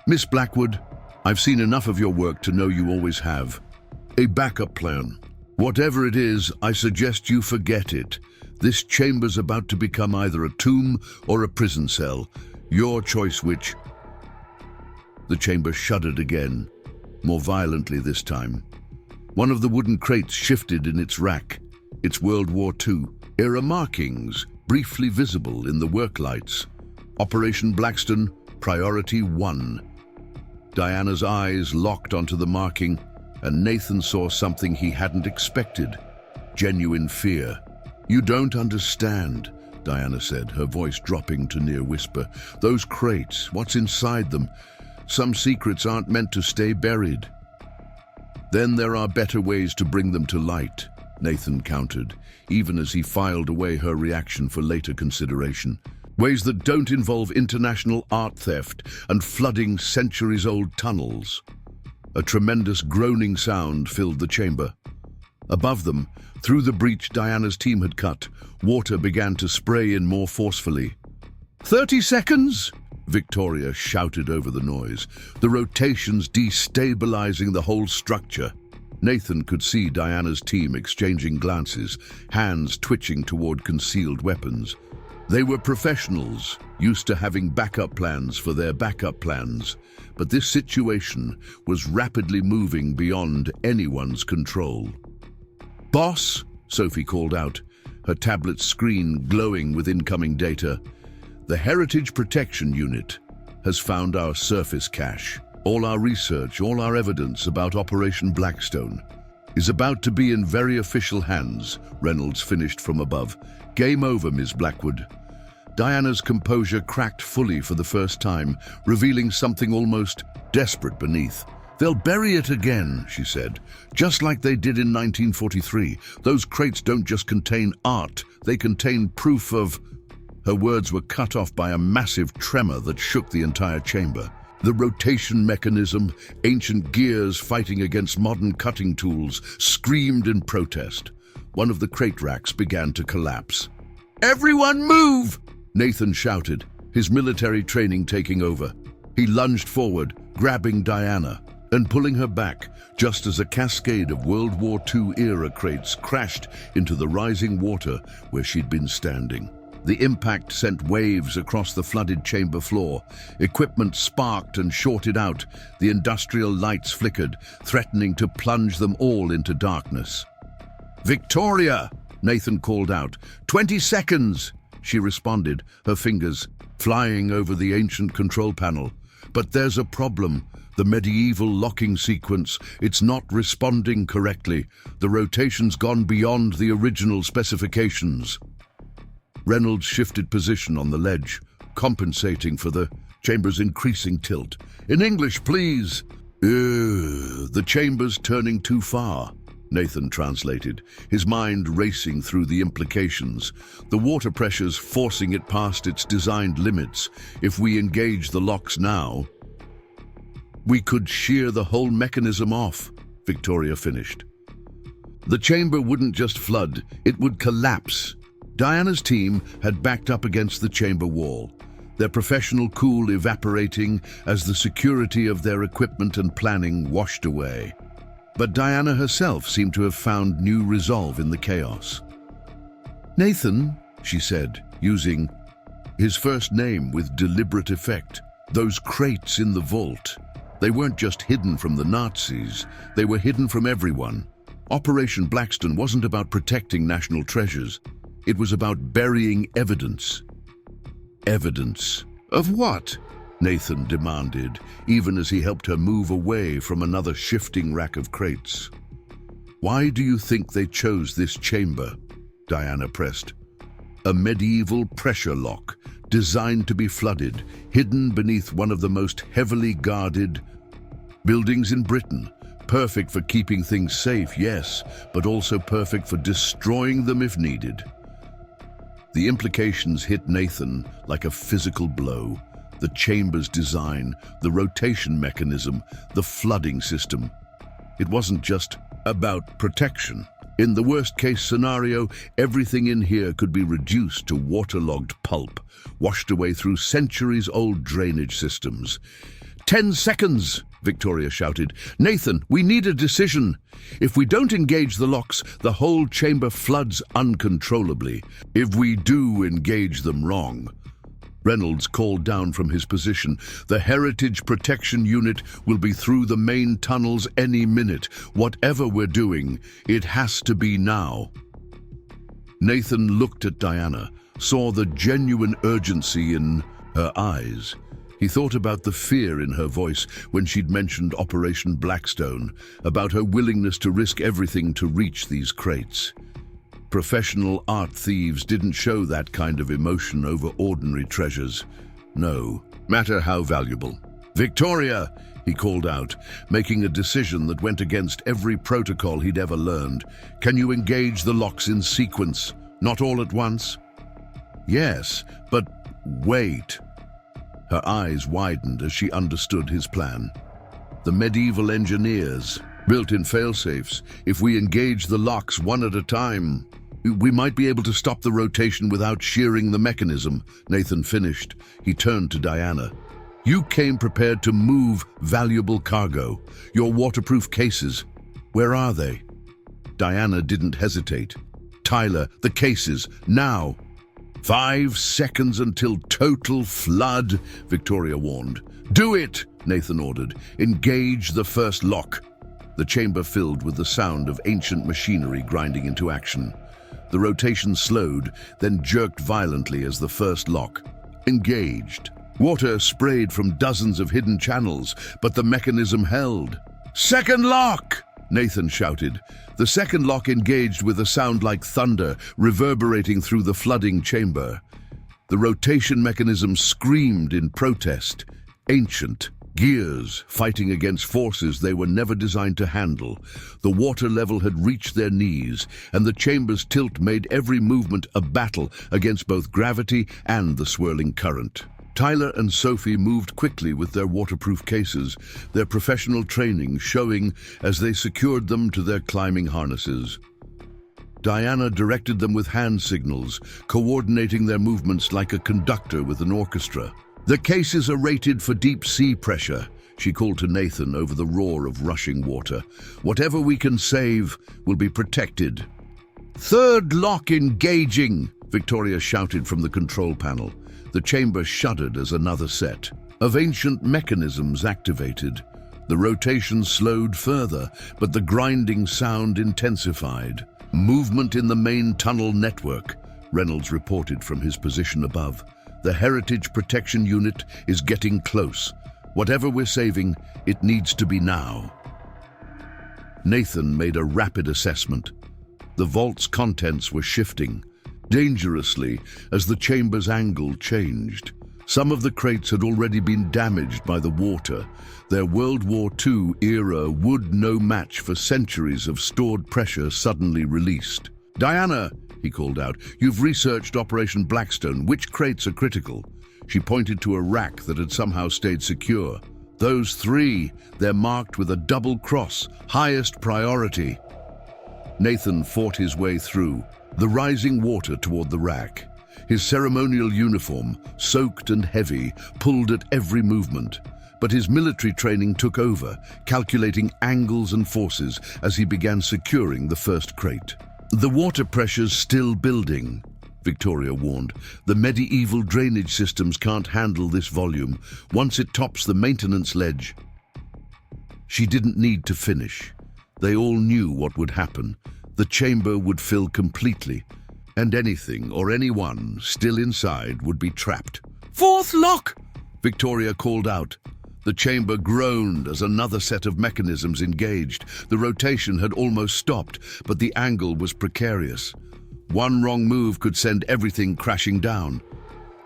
"Miss Blackwood, I've seen enough of your work to know you always have a backup plan. Whatever it is, I suggest you forget it. This chamber's about to become either a tomb or a prison cell. Your choice which." The chamber shuddered again, more violently this time. One of the wooden crates shifted in its rack, its World War II era markings briefly visible in the work lights. "Operation Blackstone, Priority 1. Diana's eyes locked onto the marking, and Nathan saw something he hadn't expected: genuine fear. "You don't understand," Diana said, her voice dropping to near whisper. "Those crates, what's inside them? Some secrets aren't meant to stay buried." "Then there are better ways to bring them to light," Nathan countered, even as he filed away her reaction for later consideration. "Ways that don't involve international art theft and flooding centuries-old tunnels." A tremendous groaning sound filled the chamber. Above them, through the breach Diana's team had cut, water began to spray in more forcefully. 30 seconds! Victoria shouted over the noise, the rotations destabilizing the whole structure. Nathan could see Diana's team exchanging glances, hands twitching toward concealed weapons. They were professionals, used to having backup plans for their backup plans, but this situation was rapidly moving beyond anyone's control. "Boss," Sophie called out, her tablet screen glowing with incoming data. "The Heritage Protection Unit has found our surface cache. All our research, all our evidence about Operation Blackstone is about to be in very official hands," Reynolds finished from above. "Game over, Ms. Blackwood." Diana's composure cracked fully for the first time, revealing something almost desperate beneath. "They'll bury it again," she said, "just like they did in 1943. Those crates don't just contain art, they contain proof of—" Her words were cut off by a massive tremor that shook the entire chamber. The rotation mechanism, ancient gears fighting against modern cutting tools, screamed in protest. One of the crate racks began to collapse. "Everyone move!" Nathan shouted, his military training taking over. He lunged forward, grabbing Diana and pulling her back, just as a cascade of World War II-era crates crashed into the rising water where she'd been standing. The impact sent waves across the flooded chamber floor. Equipment sparked and shorted out. The industrial lights flickered, threatening to plunge them all into darkness. "Victoria!" Nathan called out. 20 seconds! She responded, her fingers flying over the ancient control panel. "But there's a problem. The medieval locking sequence, it's not responding correctly. The rotation's gone beyond the original specifications." Reynolds shifted position on the ledge, compensating for the chamber's increasing tilt. "In English, please." The chamber's turning too far," Nathan translated, his mind racing through the implications. "The water pressure's forcing it past its designed limits. If we engage the locks now, we could shear the whole mechanism off," Victoria finished. "The chamber wouldn't just flood, it would collapse." Diana's team had backed up against the chamber wall, their professional cool evaporating as the security of their equipment and planning washed away. But Diana herself seemed to have found new resolve in the chaos. "Nathan," she said, using his first name with deliberate effect, "those crates in the vault, they weren't just hidden from the Nazis, they were hidden from everyone. Operation Blackstone wasn't about protecting national treasures. It was about burying evidence." "Evidence? Of what?" Nathan demanded, even as he helped her move away from another shifting rack of crates. "Why do you think they chose this chamber?" Diana pressed. "A medieval pressure lock, designed to be flooded, hidden beneath one of the most heavily guarded buildings in Britain. Perfect for keeping things safe, yes, but also perfect for destroying them if needed." The implications hit Nathan like a physical blow. The chamber's design, the rotation mechanism, the flooding system. It wasn't just about protection. In the worst-case scenario, everything in here could be reduced to waterlogged pulp, washed away through centuries-old drainage systems. 10 seconds! Victoria shouted. "Nathan, we need a decision. If we don't engage the locks, the whole chamber floods uncontrollably. If we do engage them wrong..." Reynolds called down from his position. "The Heritage Protection Unit will be through the main tunnels any minute. Whatever we're doing, it has to be now." Nathan looked at Diana, saw the genuine urgency in her eyes. He thought about the fear in her voice when she'd mentioned Operation Blackstone, about her willingness to risk everything to reach these crates. Professional art thieves didn't show that kind of emotion over ordinary treasures. No matter how valuable. "Victoria!" he called out, making a decision that went against every protocol he'd ever learned. "Can you engage the locks in sequence, not all at once?" "Yes, but wait." Her eyes widened as she understood his plan. "The medieval engineers, built-in failsafes. If we engage the locks one at a time, we might be able to stop the rotation without shearing the mechanism," Nathan finished. He turned to Diana. "You came prepared to move valuable cargo. Your waterproof cases, where are they?" Diana didn't hesitate. "Tyler, the cases, now!" 5 seconds until total flood," Victoria warned. "Do it," Nathan ordered. "Engage the first lock." The chamber filled with the sound of ancient machinery grinding into action. The rotation slowed, then jerked violently as the first lock engaged. Water sprayed from dozens of hidden channels, but the mechanism held. "Second lock!" Nathan shouted. The second lock engaged with a sound like thunder, reverberating through the flooding chamber. The rotation mechanism screamed in protest. Ancient gears fighting against forces they were never designed to handle. The water level had reached their knees, and the chamber's tilt made every movement a battle against both gravity and the swirling current. Tyler and Sophie moved quickly with their waterproof cases, their professional training showing as they secured them to their climbing harnesses. Diana directed them with hand signals, coordinating their movements like a conductor with an orchestra. "The cases are rated for deep sea pressure," she called to Nathan over the roar of rushing water. "Whatever we can save will be protected." "Third lock engaging," Victoria shouted from the control panel. The chamber shuddered as another set of ancient mechanisms activated. The rotation slowed further, but the grinding sound intensified. Movement in the main tunnel network, Reynolds reported from his position above. The Heritage Protection Unit is getting close. Whatever we're saving, it needs to be now. Nathan made a rapid assessment. The vault's contents were shifting dangerously as the chamber's angle changed. Some of the crates had already been damaged by the water. Their World War II era wood no match for centuries of stored pressure suddenly released. "Diana," he called out, "you've researched Operation Blackstone. Which crates are critical?" She pointed to a rack that had somehow stayed secure. "Those 3, they're marked with a double cross, highest priority." Nathan fought his way through the rising water toward the rack. His ceremonial uniform, soaked and heavy, pulled at every movement. But his military training took over, calculating angles and forces as he began securing the first crate. "The water pressure's still building," Victoria warned. "The medieval drainage systems can't handle this volume. Once it tops the maintenance ledge..." She didn't need to finish. They all knew what would happen. The chamber would fill completely, and anything or anyone still inside would be trapped. "Fourth lock!" Victoria called out. The chamber groaned as another set of mechanisms engaged. The rotation had almost stopped, but the angle was precarious. One wrong move could send everything crashing down.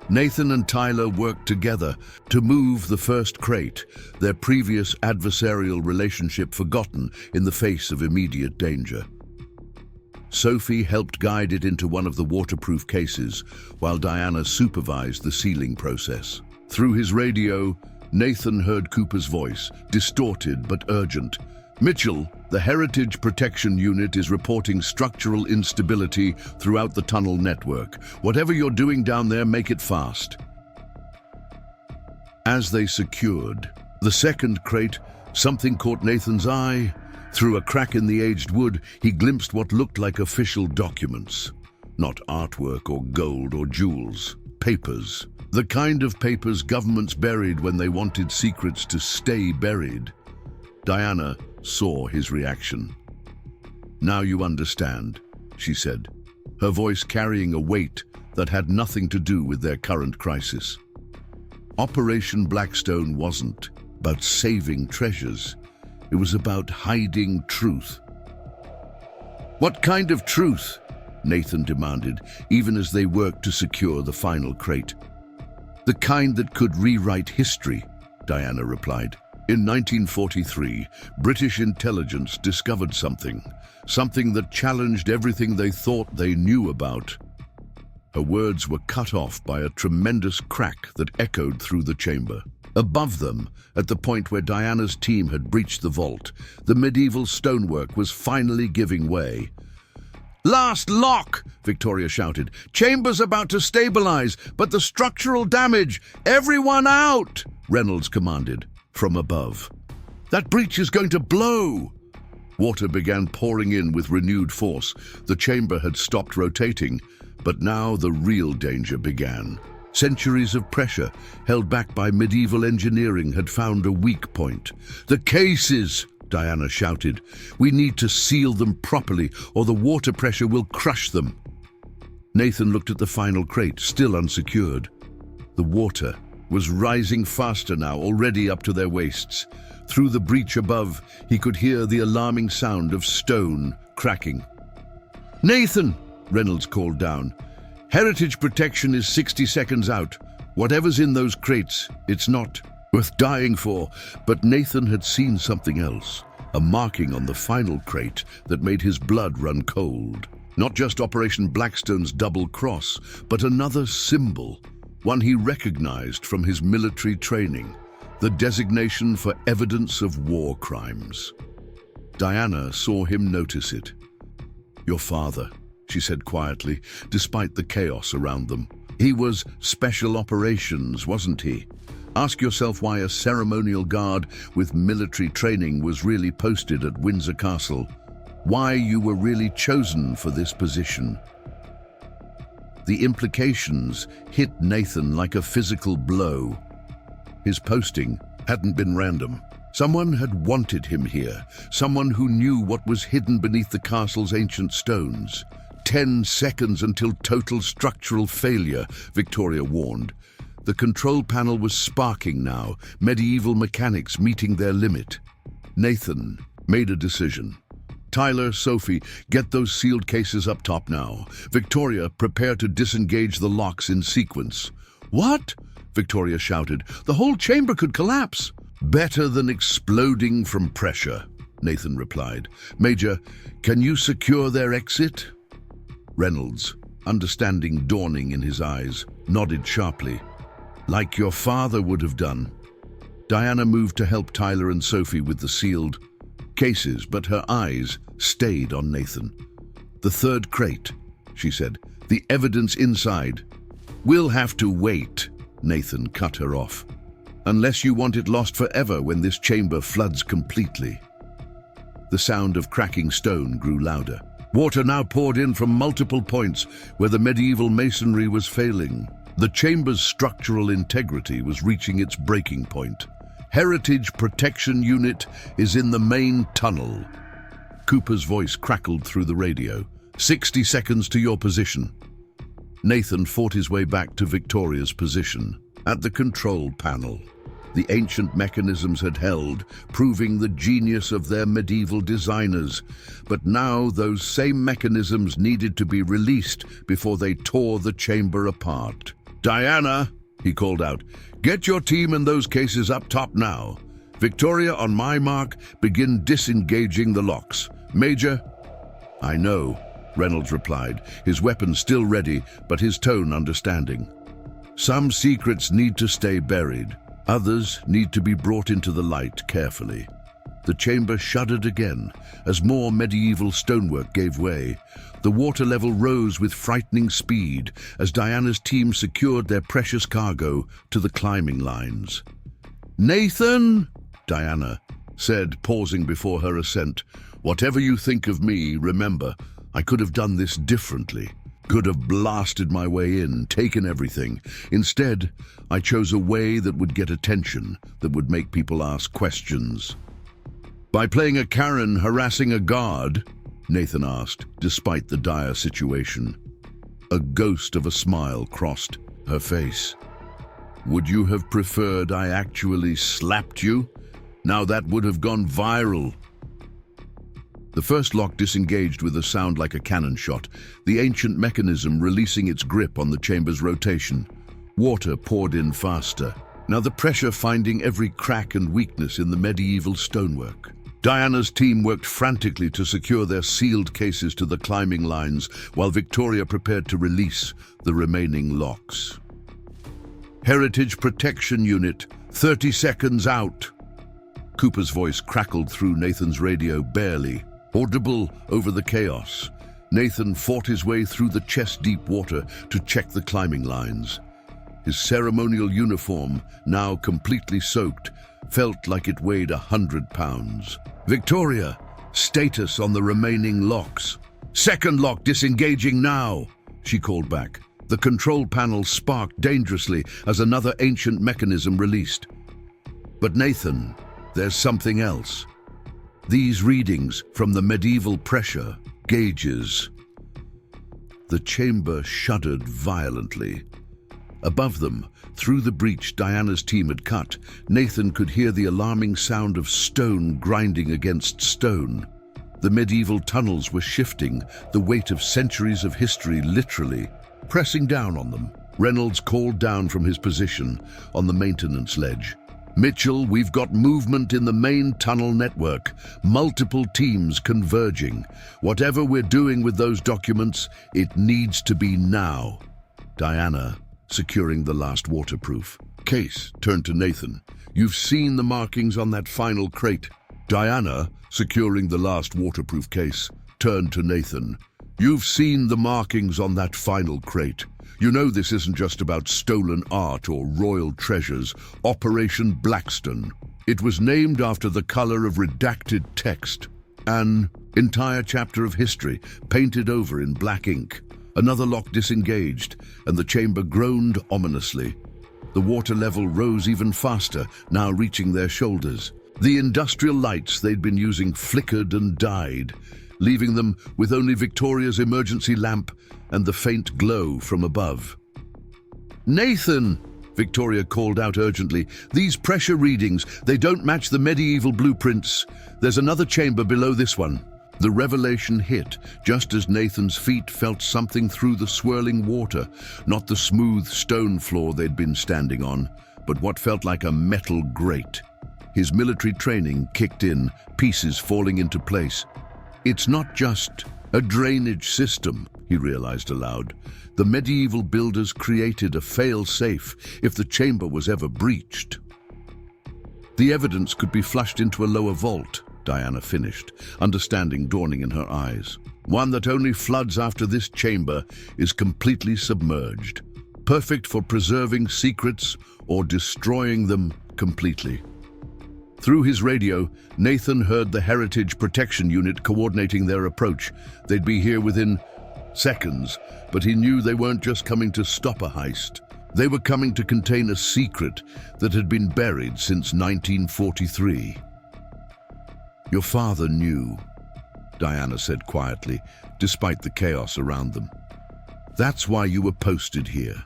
Nathan and Tyler worked together to move the first crate, their previous adversarial relationship forgotten in the face of immediate danger. Sophie helped guide it into one of the waterproof cases, while Diana supervised the sealing process. Through his radio, Nathan heard Cooper's voice, distorted but urgent. "Mitchell, the Heritage Protection Unit is reporting structural instability throughout the tunnel network. Whatever you're doing down there, make it fast." As they secured the second crate, something caught Nathan's eye. Through a crack in the aged wood, he glimpsed what looked like official documents. Not artwork or gold or jewels. Papers. The kind of papers governments buried when they wanted secrets to stay buried. Diana saw his reaction. "Now you understand," she said, her voice carrying a weight that had nothing to do with their current crisis. Operation Blackstone wasn't about saving treasures. It was about hiding truth. "What kind of truth?" Nathan demanded, even as they worked to secure the final crate. "The kind that could rewrite history," Diana replied. "In 1943, British intelligence discovered something that challenged everything they thought they knew about." Her words were cut off by a tremendous crack that echoed through the chamber. Above them, at the point where Diana's team had breached the vault, the medieval stonework was finally giving way. "Last lock!" Victoria shouted. "Chamber's about to stabilize, but the structural damage! Everyone out!" Reynolds commanded from above. "That breach is going to blow!" Water began pouring in with renewed force. The chamber had stopped rotating, but now the real danger began. Centuries of pressure, held back by medieval engineering, had found a weak point. "The cases!" Diana shouted. "We need to seal them properly, or the water pressure will crush them." Nathan looked at the final crate, still unsecured. The water was rising faster now, already up to their waists. Through the breach above, he could hear the alarming sound of stone cracking. "Nathan!" Reynolds called down. "Heritage protection is 60 seconds out. Whatever's in those crates, it's not worth dying for." But Nathan had seen something else, a marking on the final crate that made his blood run cold. Not just Operation Blackstone's double cross, but another symbol, one he recognized from his military training, the designation for evidence of war crimes. Diana saw him notice it. "Your father," she said quietly, despite the chaos around them. "He was special operations, wasn't he? Ask yourself why a ceremonial guard with military training was really posted at Windsor Castle. Why you were really chosen for this position." The implications hit Nathan like a physical blow. His posting hadn't been random. Someone had wanted him here, someone who knew what was hidden beneath the castle's ancient stones. 10 seconds until total structural failure, Victoria warned. The control panel was sparking now, medieval mechanics meeting their limit. Nathan made a decision. Tyler, Sophie, get those sealed cases up top now. Victoria, prepare to disengage the locks in sequence. What? Victoria shouted. The whole chamber could collapse. Better than exploding from pressure, Nathan replied. Major, can you secure their exit? Reynolds, understanding dawning in his eyes, nodded sharply. Like your father would have done. Diana moved to help Tyler and Sophie with the sealed cases, but her eyes stayed on Nathan. The third crate, she said. The evidence inside. We'll have to wait, Nathan cut her off. Unless you want it lost forever when this chamber floods completely. The sound of cracking stone grew louder. Water now poured in from multiple points where the medieval masonry was failing. The chamber's structural integrity was reaching its breaking point. Heritage Protection Unit is in the main tunnel. Cooper's voice crackled through the radio. 60 seconds to your position. Nathan fought his way back to Victoria's position. At the control panel, the ancient mechanisms had held, proving the genius of their medieval designers. But now those same mechanisms needed to be released before they tore the chamber apart. Diana, he called out, get your team and those cases up top now. Victoria, on my mark, begin disengaging the locks. Major? I know, Reynolds replied, his weapon still ready, but his tone understanding. Some secrets need to stay buried. Others need to be brought into the light carefully. The chamber shuddered again as more medieval stonework gave way. The water level rose with frightening speed as Diana's team secured their precious cargo to the climbing lines. Nathan, Diana said, pausing before her ascent, whatever you think of me, remember, I could have done this differently. Could have blasted my way in, taken everything. Instead, I chose a way that would get attention, that would make people ask questions. By playing a Karen harassing a guard? Nathan asked, despite the dire situation. A ghost of a smile crossed her face. Would you have preferred I actually slapped you? Now that would have gone viral. The first lock disengaged with a sound like a cannon shot, the ancient mechanism releasing its grip on the chamber's rotation. Water poured in faster, now the pressure finding every crack and weakness in the medieval stonework. Diana's team worked frantically to secure their sealed cases to the climbing lines, while Victoria prepared to release the remaining locks. Heritage Protection Unit, 30 seconds out. Cooper's voice crackled through Nathan's radio barely, audible over the chaos. Nathan fought his way through the chest-deep water to check the climbing lines. His ceremonial uniform, now completely soaked, felt like it weighed 100 pounds. Victoria, status on the remaining locks. Second lock disengaging now, she called back. The control panel sparked dangerously as another ancient mechanism released. But Nathan, there's something else. These readings from the medieval pressure gauges. The chamber shuddered violently. Above them, through the breach Diana's team had cut, Nathan could hear the alarming sound of stone grinding against stone. The medieval tunnels were shifting, the weight of centuries of history literally pressing down on them. Reynolds called down from his position on the maintenance ledge. Mitchell, we've got movement in the main tunnel network, multiple teams converging. Whatever we're doing with those documents, it needs to be now. Diana, securing the last waterproof case, turned to Nathan. You've seen the markings on that final crate. Diana, securing the last waterproof case, turned to Nathan. You've seen the markings on that final crate. You know this isn't just about stolen art or royal treasures. Operation Blackstone. It was named after the color of redacted text. An entire chapter of history painted over in black ink. Another lock disengaged, and the chamber groaned ominously. The water level rose even faster, now reaching their shoulders. The industrial lights they'd been using flickered and died, leaving them with only Victoria's emergency lamp and the faint glow from above. "Nathan!" Victoria called out urgently. "These pressure readings, they don't match the medieval blueprints. There's another chamber below this one." The revelation hit just as Nathan's feet felt something through the swirling water, not the smooth stone floor they'd been standing on, but what felt like a metal grate. His military training kicked in, pieces falling into place. "It's not just a drainage system," he realized aloud. "The medieval builders created a fail-safe if the chamber was ever breached." "The evidence could be flushed into a lower vault," Diana finished, understanding dawning in her eyes. "One that only floods after this chamber is completely submerged, perfect for preserving secrets or destroying them completely." Through his radio, Nathan heard the Heritage Protection Unit coordinating their approach. They'd be here within seconds, but he knew they weren't just coming to stop a heist. They were coming to contain a secret that had been buried since 1943. "Your father knew," Diana said quietly, despite the chaos around them. "That's why you were posted here.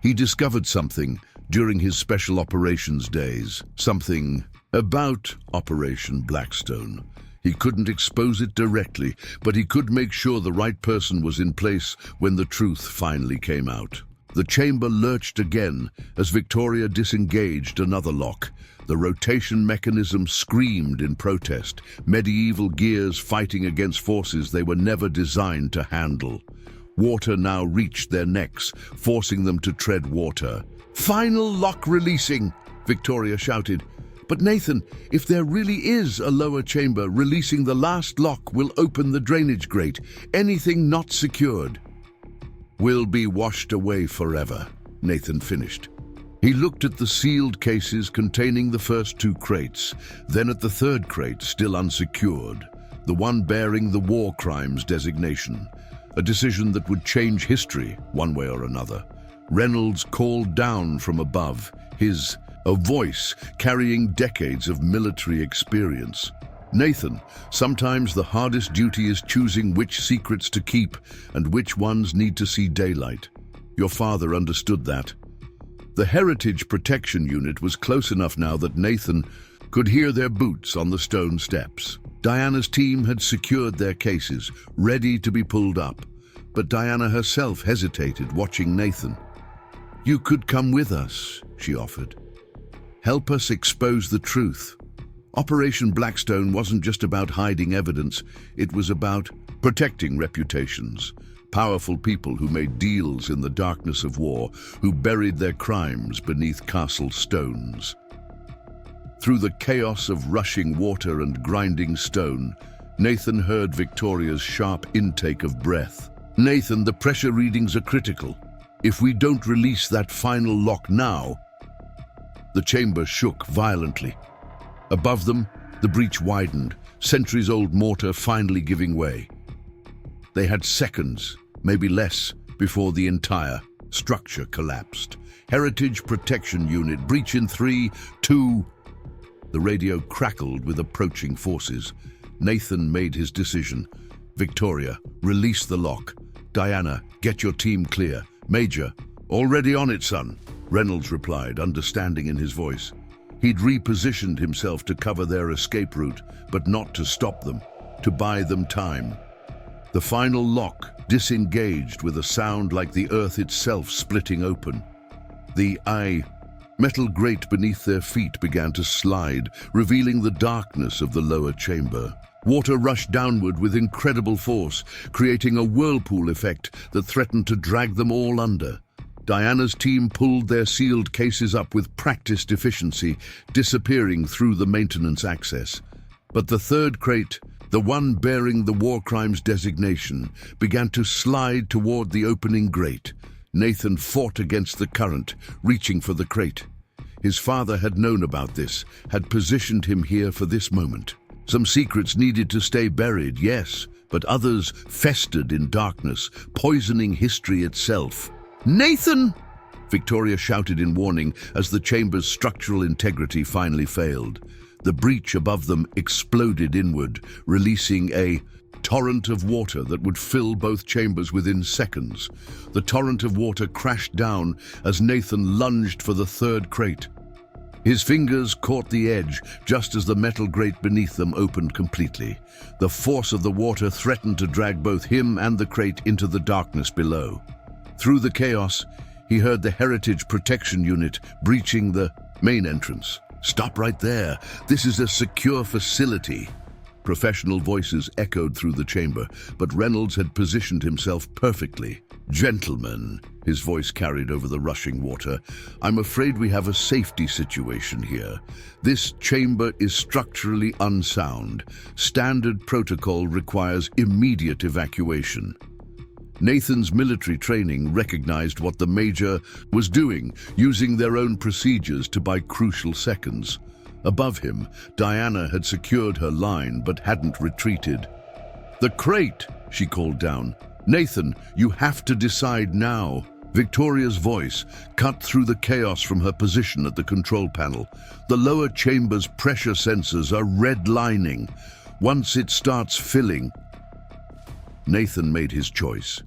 He discovered something during his special operations days, something about Operation Blackstone. He couldn't expose it directly, but he could make sure the right person was in place when the truth finally came out." The chamber lurched again as Victoria disengaged another lock. The rotation mechanism screamed in protest, medieval gears fighting against forces they were never designed to handle. Water now reached their necks, forcing them to tread water. "Final lock releasing!" Victoria shouted. "But Nathan, if there really is a lower chamber, releasing the last lock will open the drainage grate. Anything not secured will be washed away forever," Nathan finished. He looked at the sealed cases containing the first two crates, then at the third crate, still unsecured, the one bearing the war crimes designation, a decision that would change history one way or another. Reynolds called down from above, a voice carrying decades of military experience. "Nathan, sometimes the hardest duty is choosing which secrets to keep and which ones need to see daylight. Your father understood that." The Heritage Protection Unit was close enough now that Nathan could hear their boots on the stone steps. Diana's team had secured their cases, ready to be pulled up, but Diana herself hesitated, watching Nathan. "You could come with us," she offered. "Help us expose the truth." Operation Blackstone wasn't just about hiding evidence, it was about protecting reputations. Powerful people who made deals in the darkness of war, who buried their crimes beneath castle stones. Through the chaos of rushing water and grinding stone, Nathan heard Victoria's sharp intake of breath. "Nathan, the pressure readings are critical. If we don't release that final lock now..." The chamber shook violently. Above them, the breach widened, centuries-old mortar finally giving way. They had seconds, maybe less, before the entire structure collapsed. "Heritage Protection Unit, breach in 3, 2... The radio crackled with approaching forces. Nathan made his decision. "Victoria, release the lock. Diana, get your team clear. Major, already on it, son," Reynolds replied, understanding in his voice. He'd repositioned himself to cover their escape route, but not to stop them, to buy them time. The final lock disengaged with a sound like the earth itself splitting open. The metal grate beneath their feet began to slide, revealing the darkness of the lower chamber. Water rushed downward with incredible force, creating a whirlpool effect that threatened to drag them all under. Diana's team pulled their sealed cases up with practiced efficiency, disappearing through the maintenance access. But the third crate, the one bearing the war crimes designation, began to slide toward the opening grate. Nathan fought against the current, reaching for the crate. His father had known about this, had positioned him here for this moment. Some secrets needed to stay buried, yes, but others festered in darkness, poisoning history itself. "Nathan!" Victoria shouted in warning as the chamber's structural integrity finally failed. The breach above them exploded inward, releasing a torrent of water that would fill both chambers within seconds. The torrent of water crashed down as Nathan lunged for the third crate. His fingers caught the edge just as the metal grate beneath them opened completely. The force of the water threatened to drag both him and the crate into the darkness below. Through the chaos, he heard the Heritage Protection Unit breaching the main entrance. "Stop right there. This is a secure facility." Professional voices echoed through the chamber, but Reynolds had positioned himself perfectly. "Gentlemen," his voice carried over the rushing water, "I'm afraid we have a safety situation here. This chamber is structurally unsound. Standard protocol requires immediate evacuation." Nathan's military training recognized what the Major was doing, using their own procedures to buy crucial seconds. Above him, Diana had secured her line but hadn't retreated. "The crate!" she called down. "Nathan, you have to decide now." Victoria's voice cut through the chaos from her position at the control panel. "The lower chamber's pressure sensors are redlining. Once it starts filling..." Nathan made his choice.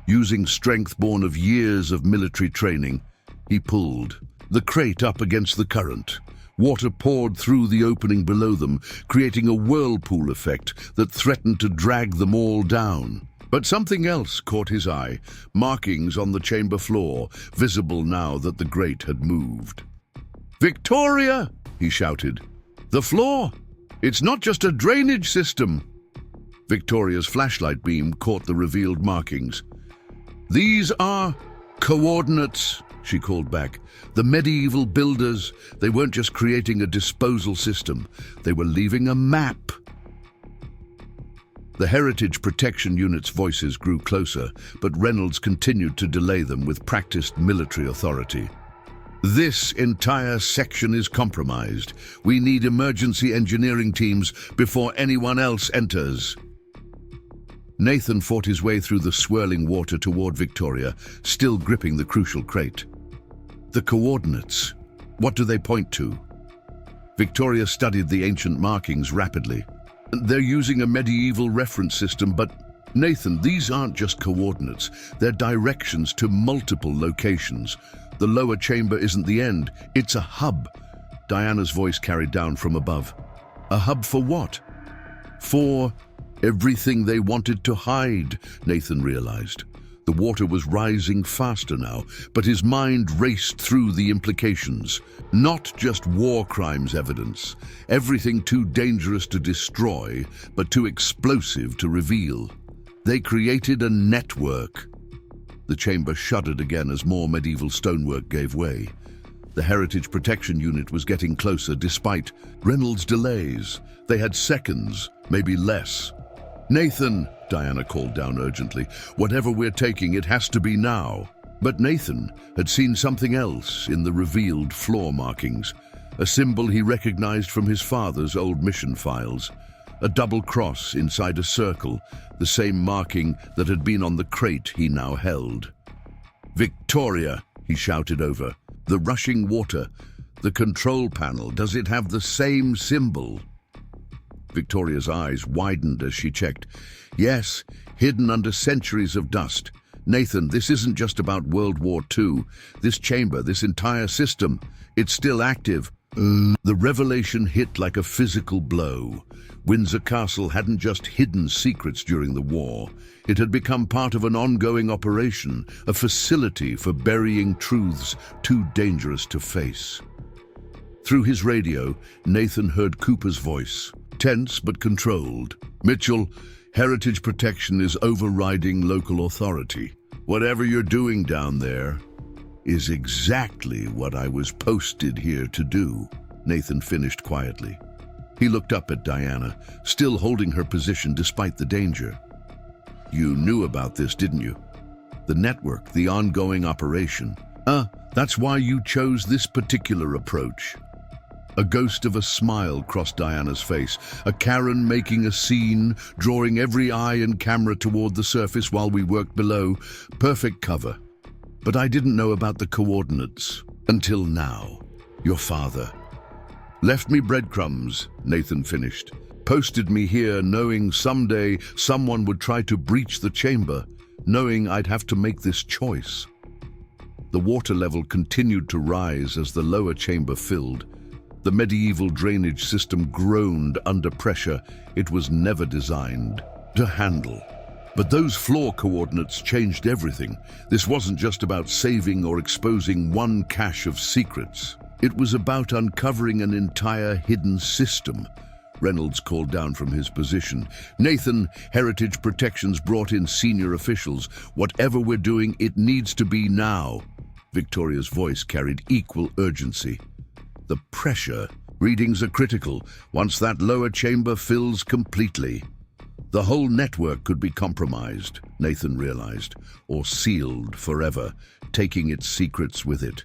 Using strength born of years of military training, he pulled the crate up against the current. Water poured through the opening below them, creating a whirlpool effect that threatened to drag them all down. But something else caught his eye, markings on the chamber floor, visible now that the grate had moved. "Victoria!" he shouted. "The floor! It's not just a drainage system!" Victoria's flashlight beam caught the revealed markings. "These are coordinates," she called back. "The medieval builders, they weren't just creating a disposal system, they were leaving a map." The Heritage Protection Unit's voices grew closer, but Reynolds continued to delay them with practiced military authority. "This entire section is compromised. We need emergency engineering teams before anyone else enters." Nathan fought his way through the swirling water toward Victoria, still gripping the crucial crate. "The coordinates. What do they point to?" Victoria studied the ancient markings rapidly. "They're using a medieval reference system, but Nathan, these aren't just coordinates. They're directions to multiple locations. The lower chamber isn't the end, it's a hub." Diana's voice carried down from above. "A hub for what?" "For everything they wanted to hide," Nathan realized. The water was rising faster now, but his mind raced through the implications. Not just war crimes evidence, everything too dangerous to destroy, but too explosive to reveal. They created a network. The chamber shuddered again as more medieval stonework gave way. The Heritage Protection Unit was getting closer despite Reynolds' delays. They had seconds, maybe less. "Nathan," Diana called down urgently, "whatever we're taking, it has to be now." But Nathan had seen something else in the revealed floor markings, a symbol he recognized from his father's old mission files. A double cross inside a circle, the same marking that had been on the crate he now held. "Victoria," he shouted over. "The rushing water, the control panel, does it have the same symbol?" Victoria's eyes widened as she checked. "Yes, hidden under centuries of dust. Nathan, this isn't just about World War II. This chamber, this entire system, it's still active." The revelation hit like a physical blow. Windsor Castle hadn't just hidden secrets during the war. It had become part of an ongoing operation, a facility for burying truths too dangerous to face. Through his radio, Nathan heard Cooper's voice, tense but controlled. "Mitchell, Heritage Protection is overriding local authority. Whatever you're doing down there is exactly what I was posted here to do," Nathan finished quietly. He looked up at Diana, still holding her position despite the danger. "You knew about this, didn't you? The network, the ongoing operation. That's why you chose this particular approach." A ghost of a smile crossed Diana's face, a Karen making a scene, drawing every eye and camera toward the surface while we worked below. Perfect cover. But I didn't know about the coordinates. Until now. Your father left me breadcrumbs, Nathan finished. Posted me here knowing someday someone would try to breach the chamber, knowing I'd have to make this choice. The water level continued to rise as the lower chamber filled. The medieval drainage system groaned under pressure it was never designed to handle. But those floor coordinates changed everything. This wasn't just about saving or exposing one cache of secrets. It was about uncovering an entire hidden system. Reynolds called down from his position. Nathan, Heritage Protections brought in senior officials. Whatever we're doing, it needs to be now. Victoria's voice carried equal urgency. The pressure readings are critical. Once that lower chamber fills completely, the whole network could be compromised, Nathan realized, or sealed forever, taking its secrets with it.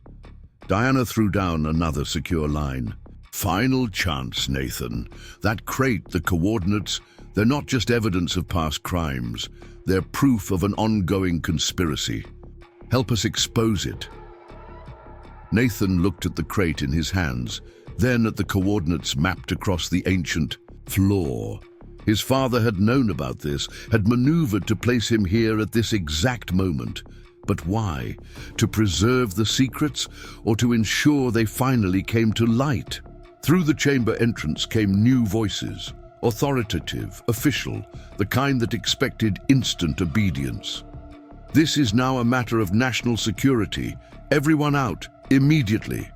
Diana threw down another secure line. Final chance, Nathan. That crate, the coordinates, they're not just evidence of past crimes. They're proof of an ongoing conspiracy. Help us expose it. Nathan looked at the crate in his hands, then at the coordinates mapped across the ancient floor. His father had known about this, had maneuvered to place him here at this exact moment. But why? To preserve the secrets, or to ensure they finally came to light? Through the chamber entrance came new voices, authoritative, official, the kind that expected instant obedience. This is now a matter of national security. Everyone out, immediately.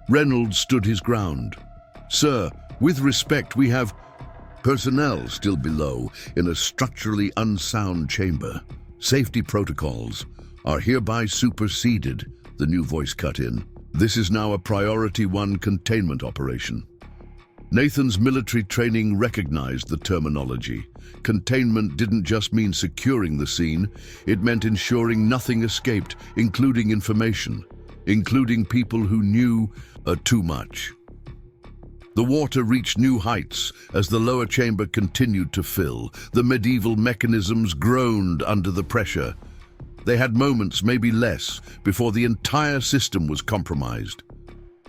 Reynolds stood his ground. Sir, with respect, we have personnel still below in a structurally unsound chamber. Safety protocols are hereby superseded, the new voice cut in. This is now a Priority 1 containment operation. Nathan's military training recognized the terminology. Containment didn't just mean securing the scene, it meant ensuring nothing escaped, including information, including people who knew too much. The water reached new heights as the lower chamber continued to fill. The medieval mechanisms groaned under the pressure. They had moments, maybe less, before the entire system was compromised.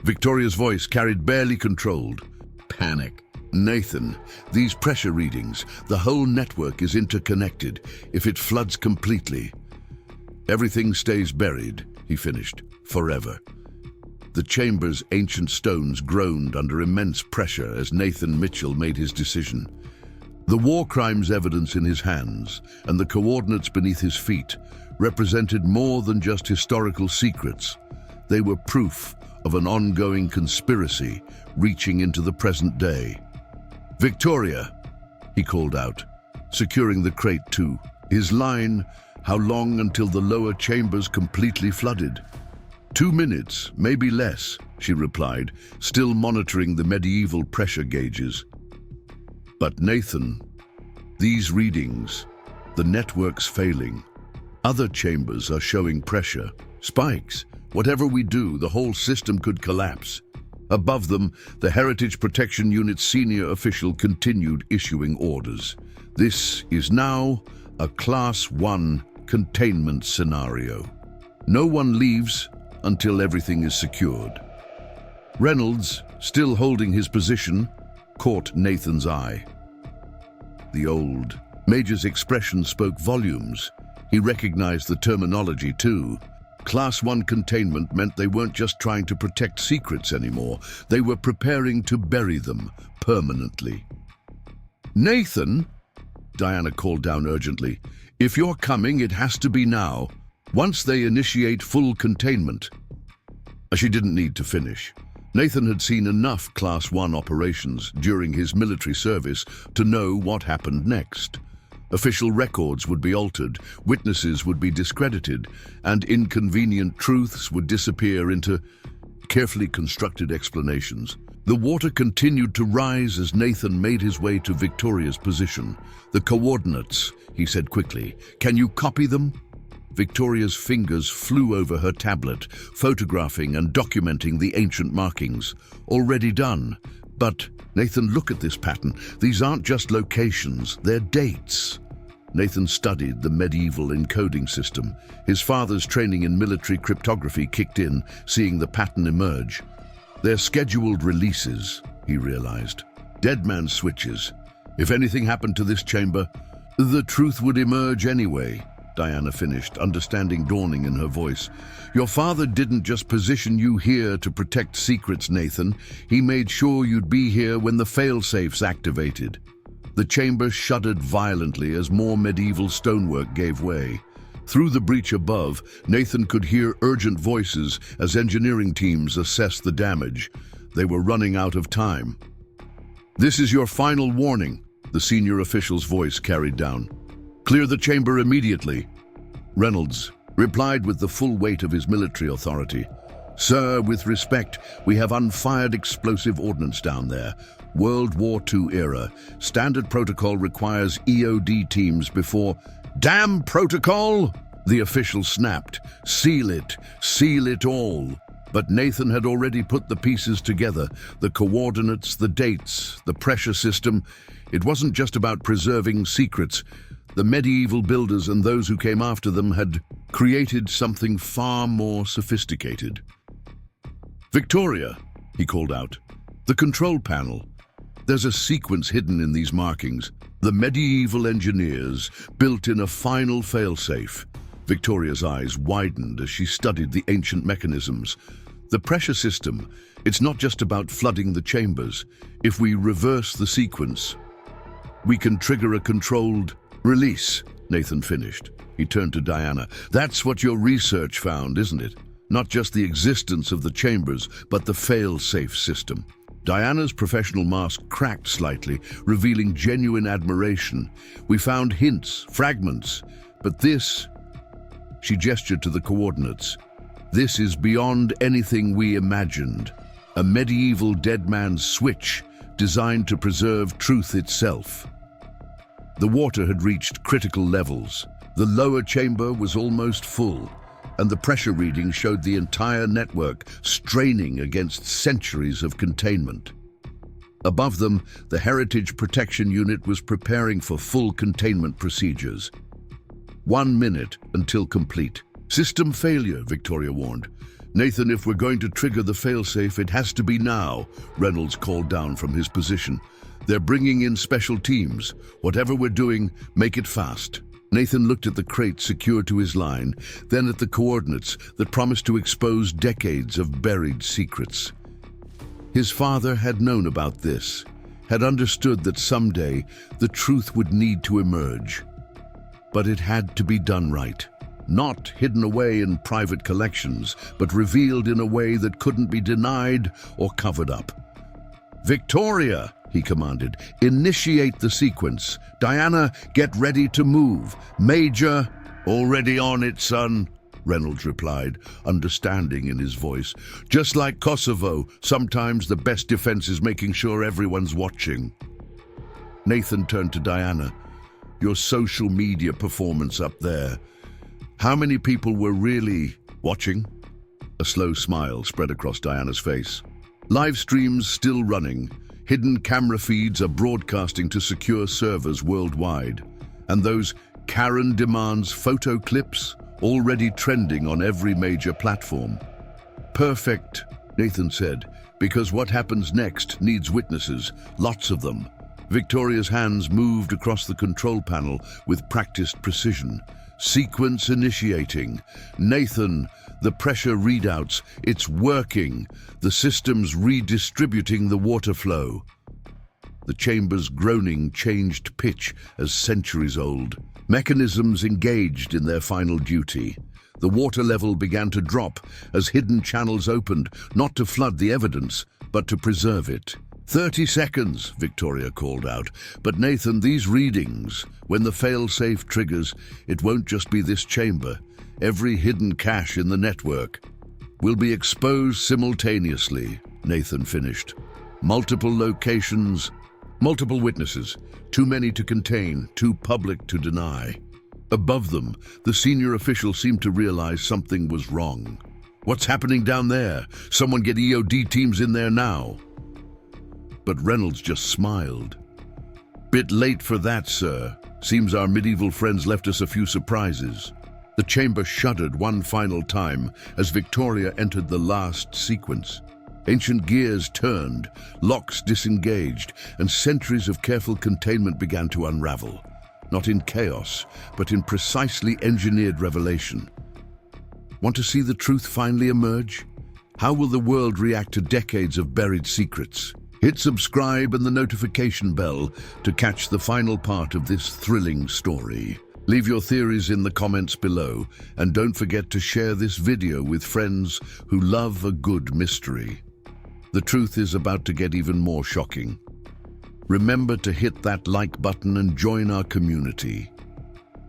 Victoria's voice carried barely controlled. Panic. Nathan, these pressure readings, the whole network is interconnected. If it floods completely, everything stays buried, he finished, forever. The chamber's ancient stones groaned under immense pressure as Nathan Mitchell made his decision. The war crimes evidence in his hands and the coordinates beneath his feet represented more than just historical secrets. They were proof of an ongoing conspiracy reaching into the present day. Victoria, he called out, securing the crate too. His line, how long until the lower chambers completely flooded? 2 minutes, maybe less, she replied, still monitoring the medieval pressure gauges. But Nathan, these readings, the network's failing. Other chambers are showing pressure. Spikes. Whatever we do, the whole system could collapse. Above them, the Heritage Protection Unit's senior official continued issuing orders. This is now a Class 1 containment scenario. No one leaves until everything is secured. Reynolds, still holding his position, caught Nathan's eye. The old Major's expression spoke volumes. He recognized the terminology too. Class 1 containment meant they weren't just trying to protect secrets anymore. They were preparing to bury them permanently. Nathan, Diana called down urgently, if you're coming, it has to be now. Once they initiate full containment. She didn't need to finish. Nathan had seen enough Class 1 operations during his military service to know what happened next. Official records would be altered, witnesses would be discredited, and inconvenient truths would disappear into carefully constructed explanations. The water continued to rise as Nathan made his way to Victoria's position. The coordinates, he said quickly. Can you copy them? Victoria's fingers flew over her tablet, photographing and documenting the ancient markings. Already done. But, Nathan, look at this pattern. These aren't just locations, they're dates. Nathan studied the medieval encoding system. His father's training in military cryptography kicked in, seeing the pattern emerge. They're scheduled releases, he realized. Dead man switches. If anything happened to this chamber, the truth would emerge anyway, Diana finished, understanding dawning in her voice. Your father didn't just position you here to protect secrets, Nathan. He made sure you'd be here when the fail-safes activated. The chamber shuddered violently as more medieval stonework gave way. Through the breach above, Nathan could hear urgent voices as engineering teams assessed the damage. They were running out of time. This is your final warning, the senior official's voice carried down. Clear the chamber immediately. Reynolds replied with the full weight of his military authority. Sir, with respect, we have unfired explosive ordnance down there. World War II era. Standard protocol requires EOD teams before... Damn protocol! The official snapped. Seal it all. But Nathan had already put the pieces together. The coordinates, the dates, the pressure system. It wasn't just about preserving secrets. The medieval builders and those who came after them had created something far more sophisticated. Victoria, he called out. The control panel. There's a sequence hidden in these markings. The medieval engineers built in a final failsafe. Victoria's eyes widened as she studied the ancient mechanisms. The pressure system, it's not just about flooding the chambers. If we reverse the sequence, we can trigger a controlled release, Nathan finished. He turned to Diana. That's what your research found, isn't it? Not just the existence of the chambers, but the fail-safe system. Diana's professional mask cracked slightly, revealing genuine admiration. We found hints, fragments, but this... She gestured to the coordinates. This is beyond anything we imagined. A medieval dead man's switch designed to preserve truth itself. The water had reached critical levels. The lower chamber was almost full, and the pressure reading showed the entire network straining against centuries of containment. Above them, the Heritage Protection Unit was preparing for full containment procedures. 1 minute until complete. System failure, Victoria warned. Nathan, if we're going to trigger the failsafe, it has to be now, Reynolds called down from his position. They're bringing in special teams. Whatever we're doing, make it fast. Nathan looked at the crate secured to his line, then at the coordinates that promised to expose decades of buried secrets. His father had known about this, had understood that someday the truth would need to emerge. But it had to be done right. Not hidden away in private collections, but revealed in a way that couldn't be denied or covered up. Victoria, he commanded, initiate the sequence. Diana, get ready to move. Major, already on it, son, Reynolds replied, understanding in his voice. Just like Kosovo, sometimes the best defense is making sure everyone's watching. Nathan turned to Diana. Your social media performance up there. How many people were really watching? A slow smile spread across Diana's face. Live streams still running. Hidden camera feeds are broadcasting to secure servers worldwide. And those Karen demands photo clips already trending on every major platform. Perfect, Nathan said, because what happens next needs witnesses, lots of them. Victoria's hands moved across the control panel with practiced precision. Sequence initiating. Nathan, the pressure readouts, it's working. The system's redistributing the water flow. The chamber's groaning changed pitch as centuries old. Mechanisms engaged in their final duty. The water level began to drop as hidden channels opened, not to flood the evidence, but to preserve it. 30 seconds, Victoria called out. But Nathan, these readings, when the fail-safe triggers, it won't just be this chamber. Every hidden cache in the network will be exposed simultaneously, Nathan finished. Multiple locations, multiple witnesses, too many to contain, too public to deny. Above them, the senior official seemed to realize something was wrong. "What's happening down there? Someone get EOD teams in there now." But Reynolds just smiled. "Bit late for that, sir. Seems our medieval friends left us a few surprises." The chamber shuddered one final time as Victoria entered the last sequence. Ancient gears turned, locks disengaged, and centuries of careful containment began to unravel. Not in chaos, but in precisely engineered revelation. Want to see the truth finally emerge? How will the world react to decades of buried secrets? Hit subscribe and the notification bell to catch the final part of this thrilling story. Leave your theories in the comments below, and don't forget to share this video with friends who love a good mystery. The truth is about to get even more shocking. Remember to hit that like button and join our community.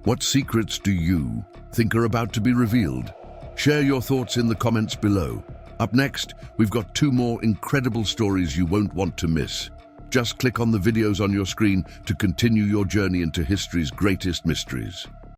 What secrets do you think are about to be revealed? Share your thoughts in the comments below. Up next, we've got 2 more incredible stories you won't want to miss. Just click on the videos on your screen to continue your journey into history's greatest mysteries.